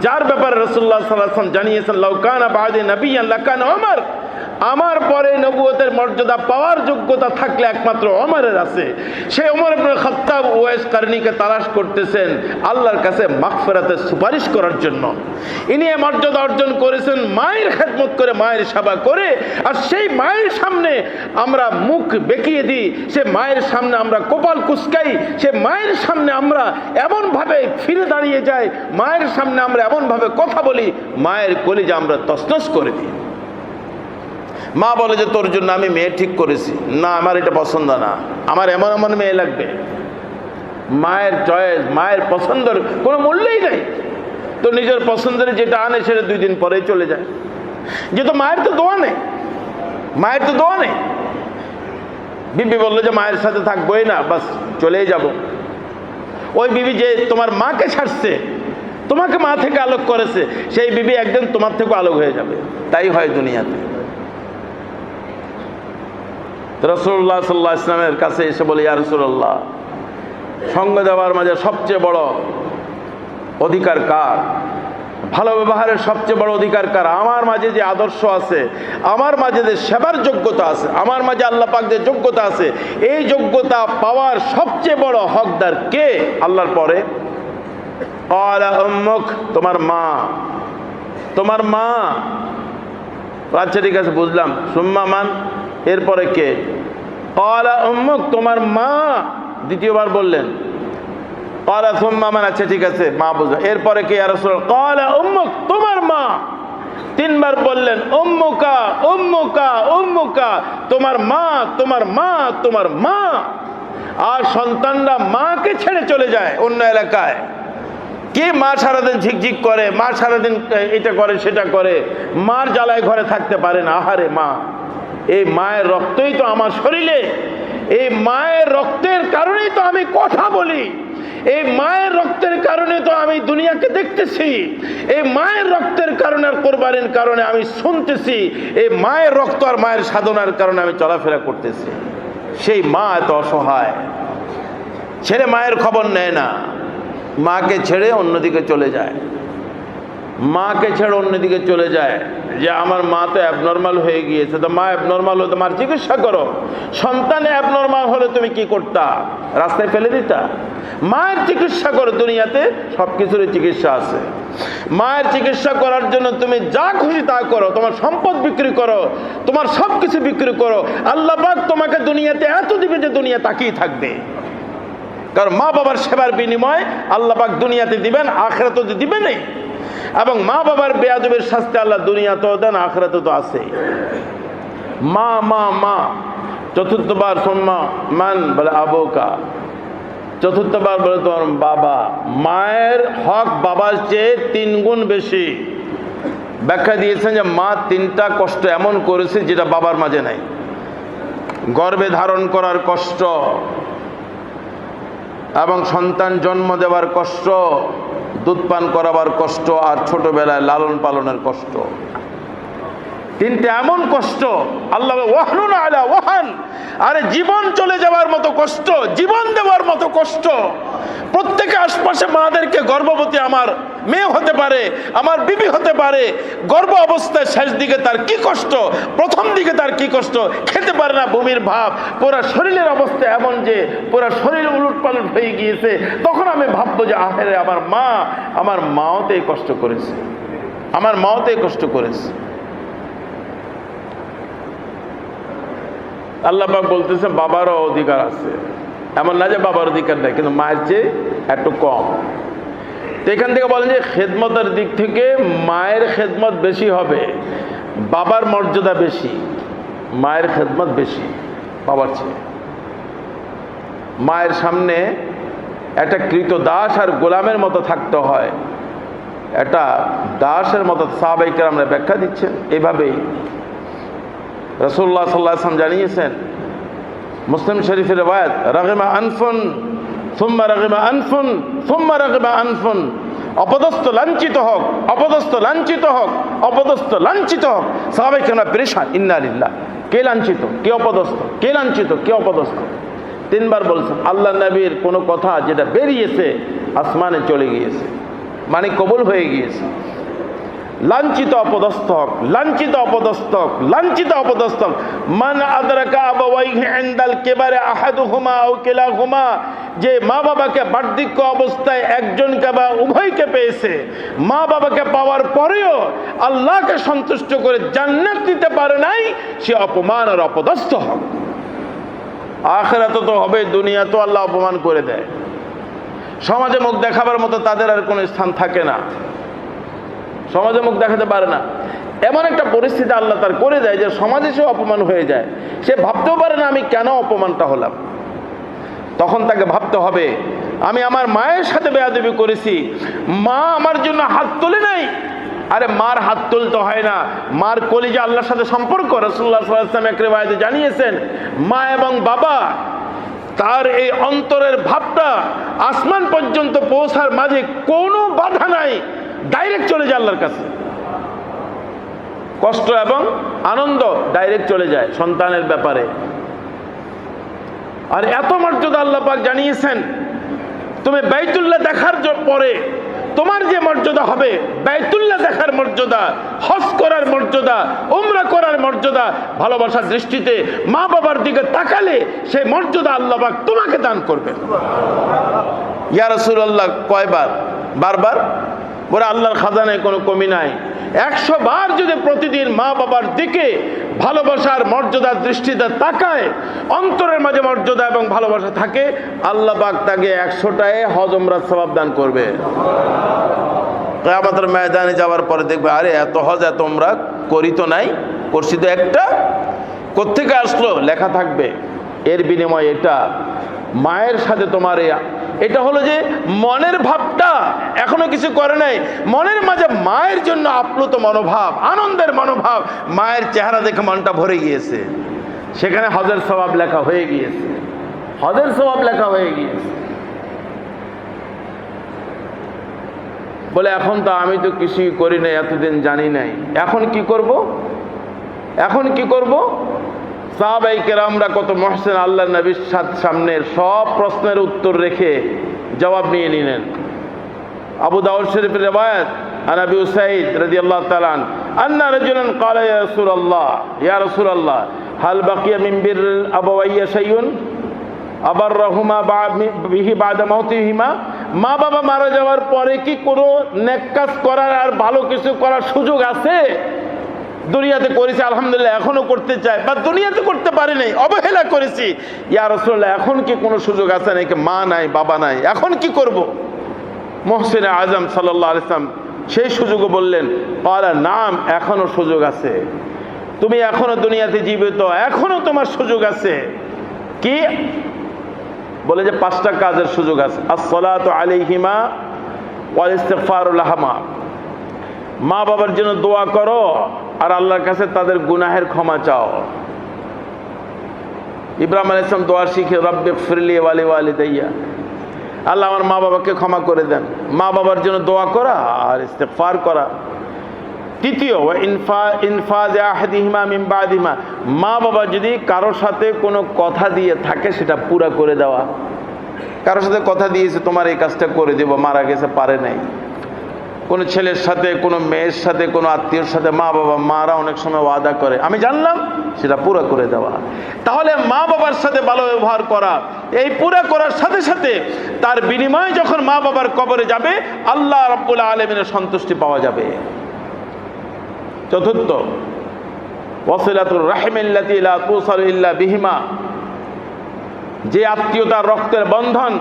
যার ব্যাপারে রাসূলুল্লাহ সাল্লাল্লাহু আলাইহি ওয়াসাল্লাম জানিয়েছেন লাউ কানা বাদি নবিয়্যান লাকানা ওমর, আমার পরে নবুয়তের মর্যাদা পাওয়ার যোগ্যতা থাকলে একমাত্র ওমরের আছে। সেই ওমর ইবনে খাত্তাব ওয়াইস করনিকে তালাশ করতেছেন আল্লাহর কাছে মাগফিরাতের সুপারিশ করার জন্য। ইনি এই মর্যাদা অর্জন করেছেন মায়ের খেদমত করে, মায়ের সেবা করে। আর সেই মায়ের সামনে আমরা মুখ বেঁকিয়ে দিই, সে মায়ের সামনে আমরা কপাল কুঁচকাই, সে মায়ের সামনে আমরা এমনভাবে ফিরে দাঁড়িয়ে যাই, মায়ের সামনে আমরা এমনভাবে কথা বলি, মায়ের কলিজা আমরা তছনছ করে দিই। মা বলে যে তোর জন্য আমি মেয়ে ঠিক করেছি, না আমার এটা পছন্দ না, আমার এমন এমন মেয়ে লাগবে। মায়ের চয়েস, মায়ের পছন্দের কোনো মূল্যই নেই। তো নিজের পছন্দের যেটা আনে সেটা 2 দিন পরেই চলে যায়। যেহেতু মায়ের তো দোয়া নেই, মায়ের তো দোয়া নেই। বিবি বললো যে মায়ের সাথে থাকবোই না, বাস চলেই যাব। ওই বিবি যে তোমার মাকে ছাড়ছে, তোমাকে মা থেকে আলোক করেছে, সেই বিবি একদিন তোমার থেকে আলোক হয়ে যাবে। তাই হয় দুনিয়াতে। রাসূলুল্লাহ সাল্লাল্লাহু আলাইহি ওয়াসাল্লামের কাছে এসে বলে, ইয়া রাসূলুল্লাহ, সঙ্গ দেওয়ার মাঝে সবচেয়ে বড় অধিকার কার? ভালো ব্যবহারের সবচেয়ে বড় অধিকার কার? আমার মাঝে যে আদর্শ আছে, আমার মাঝে যে সেবার যোগ্যতা আছে, আমার মাঝে আল্লাহ পাক যে যোগ্যতা আছে, এই যোগ্যতা পাওয়ার সবচেয়ে বড় হকদার কে আল্লাহর পরে? ক্বালা উম্মুক, তোমার মা। তোমার মা। আচ্ছা ঠিক আছে, বুঝলাম। সুম্মা মান, এরপরে কে? ক্বালা উম্মুক, তোমার মা। দ্বিতীয়বার বললেন ক্বালা সুম্মা মান, আচ্ছা ঠিক আছে মা বুঝলাম, এরপরে কে ইয়া রাসূলুল্লাহ? ক্বালা উম্মুক, তোমার মা। 3 বার বললেন উম্মুকা উম্মুকা উম্মুকা, তোমার মা, তোমার মা, তোমার মা। আর সন্তানরা মাকে ছেড়ে চলে যায় অন্য এলাকায়। কে মা সারাদিন ঝিকঝিক করে, মা সারাদিন এটা করে সেটা করে, মার জ্বালায় ঘরে থাকতে পারে না। আহারে মা, এই মায়ের রক্তই তো আমার শরীরে, এই মায়ের রক্তের কারণেই তো আমি কথা বলি, এই মায়ের রক্তের কারণে তো আমি দুনিয়াকে দেখতেছি, এই মায়ের রক্তের কারণে আর কোরবানির কারণে আমি শুনতেছি, এই মায়ের রক্ত আর মায়ের সাধনার কারণে আমি চলাফেরা করতেছি। সেই মা এত অসহায়, ছেড়ে মায়ের খবর নেয় না, মাকে ছেড়ে অন্যদিকে চলে যায়। মাকে ছেড়ে অন্যদিকে চলে যায় যে আমার মা তো অ্যাবনর্মাল হয়ে গিয়েছে, তো মা অ্যাবনর্মাল হলে তোমার চিকিৎসা করো। সন্তান অ্যাবনর্মাল হলে তুমি কি করতা? রাস্তায় ফেলে দিতা? মায়ের চিকিৎসা করো। দুনিয়াতে সব কিছুরই চিকিৎসা আছে। মায়ের চিকিৎসা করার জন্য তুমি যা খুশি তা করো, তোমার সম্পদ বিক্রি করো, তোমার সব কিছু বিক্রি করো, আল্লাহ পাক তোমাকে দুনিয়াতে এত দিবে যে দুনিয়া তাকিয়ে থাকবে। কারণ মা বাবার সেবার বিনিময় আল্লাহ পাক দুনিয়াতে দিবেন, আখিরাতে দিবেনই। এবং মা বাবার বেয়াদবের শাস্তি আল্লাহ দুনিয়াতেও দেন, আখিরাতে তো আছে। মা মা মা, চতুর্থবার সুম্মা মান, বলে আবুকা। চতুর্থবার বলে তোমার বাবা। মায়ের হক বাবার চেয়ে 3 গুণ বেশি। ব্যাখ্যা দিয়েছেন যে মা 3টা কষ্ট এমন করেছে যেটা বাবার মাঝে নাই। গর্ভে ধারণ করার কষ্ট, এবং সন্তান জন্ম দেওয়ার কষ্ট, দুধ পান করাবার কষ্ট, আর ছোটবেলায় লালন পালনের কষ্ট। তিনটে এমন কষ্ট, আল্লাহ ওয়াহনুন আলা ওয়াহান, আরে জীবন চলে যাওয়ার মতো কষ্ট, জীবন দেওয়ার মতো কষ্ট। প্রত্যেকে আশপাশে মাদেরকে, গর্ভবতী আমার মেয়ে হতে পারে, আমার বিবি হতে পারে, গর্ভ অবস্থায় শেষ দিকে তার কি কষ্ট, প্রথম দিকে তার কি কষ্ট, খেতে পারে না, বমির ভাব, পুরো শরীরের অবস্থা এমন যে পুরো শরীর উলট পালট হয়ে গিয়েছে। তখন আমি ভাববো যে আহেরে আমার মাও তো এই কষ্ট করেছে, আমার মাও তো এই কষ্ট করেছে। আল্লাহ পাক বলতেছে বাবারও অধিকার আছে, এমন না যে বাবার অধিকার নেই, কিন্তু মায়ের চেয়ে একটু কম। তো এখান থেকে বলেন যে খেদমতের দিক থেকে মায়ের খেদমত বেশি হবে, বাবার মর্যাদা বেশি, মায়ের খেদমত বেশি বাবার চেয়ে। মায়ের সামনে একটা কৃতদাস আর গোলামের মতো থাকতে হয়, একটা দাসের মতো। সাহাবায়ে কেরামরা ব্যাখ্যা দিচ্ছেন এভাবেই। রাসূলুল্লাহ সাল্লাল্লাহু আলাইহি ওয়াসাল্লাম জানিয়েছেন, মুসলিম শরীফের রিওয়ায়াত, রাগিমা আনফুন সুম্মা রাগিমা আনফুন সুম্মা রাগিমা আনফুন, অপদস্থ লাঞ্ছিত হোক, অপদস্থ লাঞ্ছিত হোক, অপদস্থ লাঞ্ছিত হোক। সাহাবায়ে কেরামরা পেরেশান, ইন্না লিল্লাহ, কে লাঞ্ছিত, কে অপদস্থ, কে লাঞ্ছিত, কে অপদস্থ। তিনবার বলছেন। আল্লাহ নবীর কোনো কথা যেটা বেরিয়েছে আসমানে চলে গিয়েছে, মানে কবুল হয়ে গিয়েছে। লাঞ্ছিত অপদস্থ হোক, লাঞ্ছিত অপদস্থ হোক, লাঞ্ছিত অপদস্থ হোক। মান আদরাকা আবাওয়াইহি ইনদাল কিবারে আহাদুহুমা আও কিলাহুমা, যে মা বাবাকে বার্ধক্য অবস্থায় একজনকে বা উভয়কে পেয়েছে, মা বাবাকে পাওয়ার পরেও আল্লাহকে সন্তুষ্ট করে জান্নাত দিতে পারে নাই, সে অপমান আর অপদস্থ হোক। আখিরাতে তো হবে, দুনিয়া তো আল্লাহ অপমান করে দেয়। সমাজে মুখ দেখাবার মতো তাদের আর কোনো স্থান থাকে না, সমাজে মুখ দেখাতে পারে না। এমন একটা পরিস্থিতি আল্লাহ তার করে দেয় যে সমাজে সে অপমান হয়ে যায়, সে ভাবতেও পারে না আমি কেন অপমানটা হলাম। তখন তাকে ভাবতে হবে আমি আমার মায়ের সাথে বেয়াদবি করেছি, মা আমার জন্য হাত তোলে নাই। আরে মার হাত তুলতে হয় না, মার কলিজা আল্লাহর সাথে সম্পর্ক। রাসূলুল্লাহ সাল্লাল্লাহু আলাইহি ওয়াসাল্লাম এক রিওয়ায়াতে জানিয়েছেন, মা এবং বাবা তার এই অন্তরের ভাবটা আসমান পর্যন্ত পৌঁছার মাঝে কোনো বাধা নাই, ডাইরেক্ট চলে যায় আল্লাহর কাছে। কষ্ট এবং আনন্দ ডাইরেক্ট চলে যায় সন্তানের ব্যাপারে। আর এত মর্যাদা আল্লাহ পাক জানিয়েছেন, তুমি বাইতুল্লাহ দেখার পরে তোমার যে মর্যাদা হবে, বাইতুল্লাহ দেখার মর্যাদা, হজ করার মর্যাদা, উমরা করার মর্যাদা, ভালোবাসার দৃষ্টিতে মা বাবার দিকে তাকালে সেই মর্যাদা আল্লাহ পাক তোমাকে দান করবেন। ইয়া রাসূলুল্লাহ কয়বার? বারবার। বলে আল্লাহর খাজানায় কোনো কমি নাই। 100 বার যদি প্রতিদিন মা বাবার দিকে ভালোবাসার মর্যাদার দৃষ্টিতে তাকায়, অন্তরের মাঝে মর্যাদা এবং ভালোবাসা থাকে, আল্লাহ পাক তাকে 100টায় হজ উমরার সওয়াব দান করবে। কিয়ামতের ময়দানে যাওয়ার পরে দেখবে আরে এত হজ এত উমরা করি তো নাই, করছি তো একটা, কোত্থেকে আসলো লেখা থাকবে। এর বিনিময়ে এটা মায়ের সাথে তোমার এটা হলো যে মনের ভাবটা এখনো কিছু করে নাই, মনের মাঝে মায়ের জন্য আপ্লুত মনোভাব, আনন্দের মনোভাব, মায়ের চেহারা দেখে মনটা ভরে গিয়েছে, সেখানে হজের সওয়াব লেখা হয়ে গিয়েছে, হজের সওয়াব লেখা হয়ে গিয়েছে। বলে এখন তো আমি তো কিছুই করি নাই, এতদিন জানি নাই, এখন কি করব, এখন কি করব? সাহাবায়ে কেরামরা কত মহসিন, আল্লাহ নবীর সামনে সব প্রশ্নের উত্তর রেখে জবাব নিয়ে নিলেন। আবু দাউদ শরীফের রিওয়ায়াত, আন আবি উসাইদ রাদিয়াল্লাহু তাআলা আন্না রাজুলান ক্বালা ইয়া রাসূলুল্লাহ, ইয়া রাসূলুল্লাহ হাল বাকিয়া মিন বিররিল আবাওয়াইয়া শাইউন আবাররাহুমা বিহি বাদা মাউতিহিমা, মা বাবা মারা যাওয়ার পরে কি কোনো নেক কাজ করার আর ভালো কিছু করার সুযোগ আছে? দুনিয়াতে করেছি আলহামদুলিল্লাহ, এখনো করতে চাই, বা দুনিয়াতে করতে পারি নাই, অবহেলা করেছি, ইয়া রাসূলুল্লাহ এখন কি কোনো সুযোগ আছে নাকি? মা নাই, বাবা নাই, এখন কি করব? মুহসিনে আজম সাল্লাল্লাহু আলাইহি ওয়াসাল্লাম সেই সুযোগও বললেন, ক্বালা নাম, এখনো সুযোগ আছে, তুমি এখনো দুনিয়াতে জীবিত, এখনো তোমার সুযোগ আছে। কি বলে? যে 5টা কাজের সুযোগ আছে। আসসালাতু আলাইহিমা ওয়াল ইস্তিগফারু লাহুমা, মা বাবার জন্য দোয়া করো আর আল্লাহর কাছে তাদের গুনাহের ক্ষমা চাও। ইব্রাহিম আলাইহিস সালাম দোয়া শিখে রব্বিগফিরলি ওয়া লিওয়ালিদাইয়া, আল্লাহ আমার মা বাবাকে ক্ষমা করে দেন, মা বাবার জন্য দোয়া করা আর ইস্তেগফার করা। তৃতীয়, ইনফাজ আহাদিহিমা মিন বাদিহিমা, মা বাবা যদি কারোর সাথে কোনো কথা দিয়ে থাকে সেটা পুরা করে দেওয়া। কারোর সাথে কথা দিয়েছে তোমার এই কাজটা করে দেব, মারা গেছে পারে নাই। কোনো ছেলের সাথে, কোনো মেয়ের সাথে, কোনো আত্মীয়র সাথে মারা অনেক সময় ওয়াদা করে, আমি জানলাম, সেটা পুরা করে দেওয়া। তাহলে মা বাবার সাথে ভালো ব্যবহার করা, এই পুরা করার সাথে সাথে তার বিনিময়ে যখন মা বাবার কবরে যাবে আল্লাহ রাব্বুল আলামিনের সন্তুষ্টি পাওয়া যাবে। চতুর্থ, ওয়াসিলাতুর রাহিমিল্লাতী লা তুসালু ইল্লা বিহিমা, যে আত্মীয়তার রক্তের বন্ধন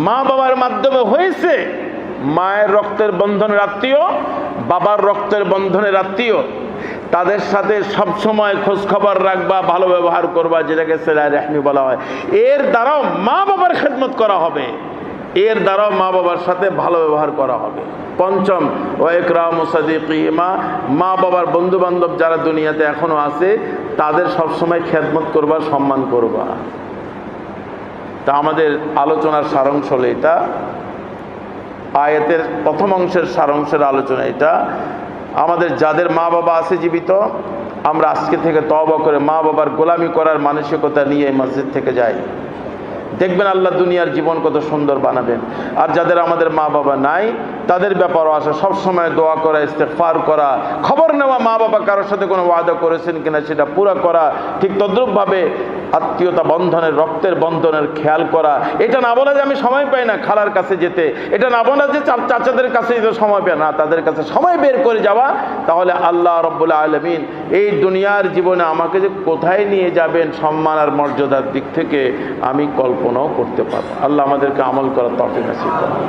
মা বাবার মাধ্যমে হয়েছে, মায়ের রক্তের বন্ধনের আত্মীয়, বাবার রক্তের বন্ধনের আত্মীয়, তাদের সাথে সবসময় খোঁজ খবর রাখবা, ভালো ব্যবহার করবা, যেটাকে সিলায়ে রাহমি বলা হয়। এর দ্বারাও মা বাবার খেদমত করা হবে, এর দ্বারাও মা বাবার সাথে ভালো ব্যবহার করা হবে। পঞ্চম, ওয়া ইকরামু সাদিকিহিমা, মা বাবার বন্ধু বান্ধব যারা দুনিয়াতে এখনো আছে তাদের সবসময় খেদমত করবা, সম্মান করবা। তা আমাদের আলোচনার সারাংশ হলো এটা, আয়াতের প্রথম অংশের সারাংশের আলোচনা এটা। আমাদের যাদের মা বাবা আছে জীবিত, আমরা আজকে থেকে তওবা করে মা বাবার গোলামি করার মানসিকতা নিয়ে মসজিদ থেকে যাই, দেখবেন আল্লাহ দুনিয়ার জীবন কত সুন্দর বানাবেন। আর যাদের আমাদের মা বাবা নাই তাদের ব্যাপারও আসে সবসময় দোয়া করা, ইস্তেগফার করা, খবর নেওয়া মা বাবা কারোর সাথে কোনো ওয়াদা করেছেন কিনা সেটা পুরা করা। ঠিক তদ্রূপভাবে আত্মীয়তা বন্ধনের, রক্তের বন্ধনের খেয়াল করা। এটা না বলা যে আমি সময় পাই না খালার কাছে যেতে, এটা না বলা যে চাচাদের কাছে যেতে সময় পাই না, তাদের কাছে সময় বের করে যাওয়া। তাহলে আল্লাহ রাব্বুল আলামিন এই দুনিয়ার জীবনে আমাকে যে কোথায় নিয়ে যাবেন সম্মান আর মর্যাদার দিক থেকে আমি কল্পনাও করতে পারবো। আল্লাহ আমাদেরকে আমল করার তৌফিক নসিব করুন।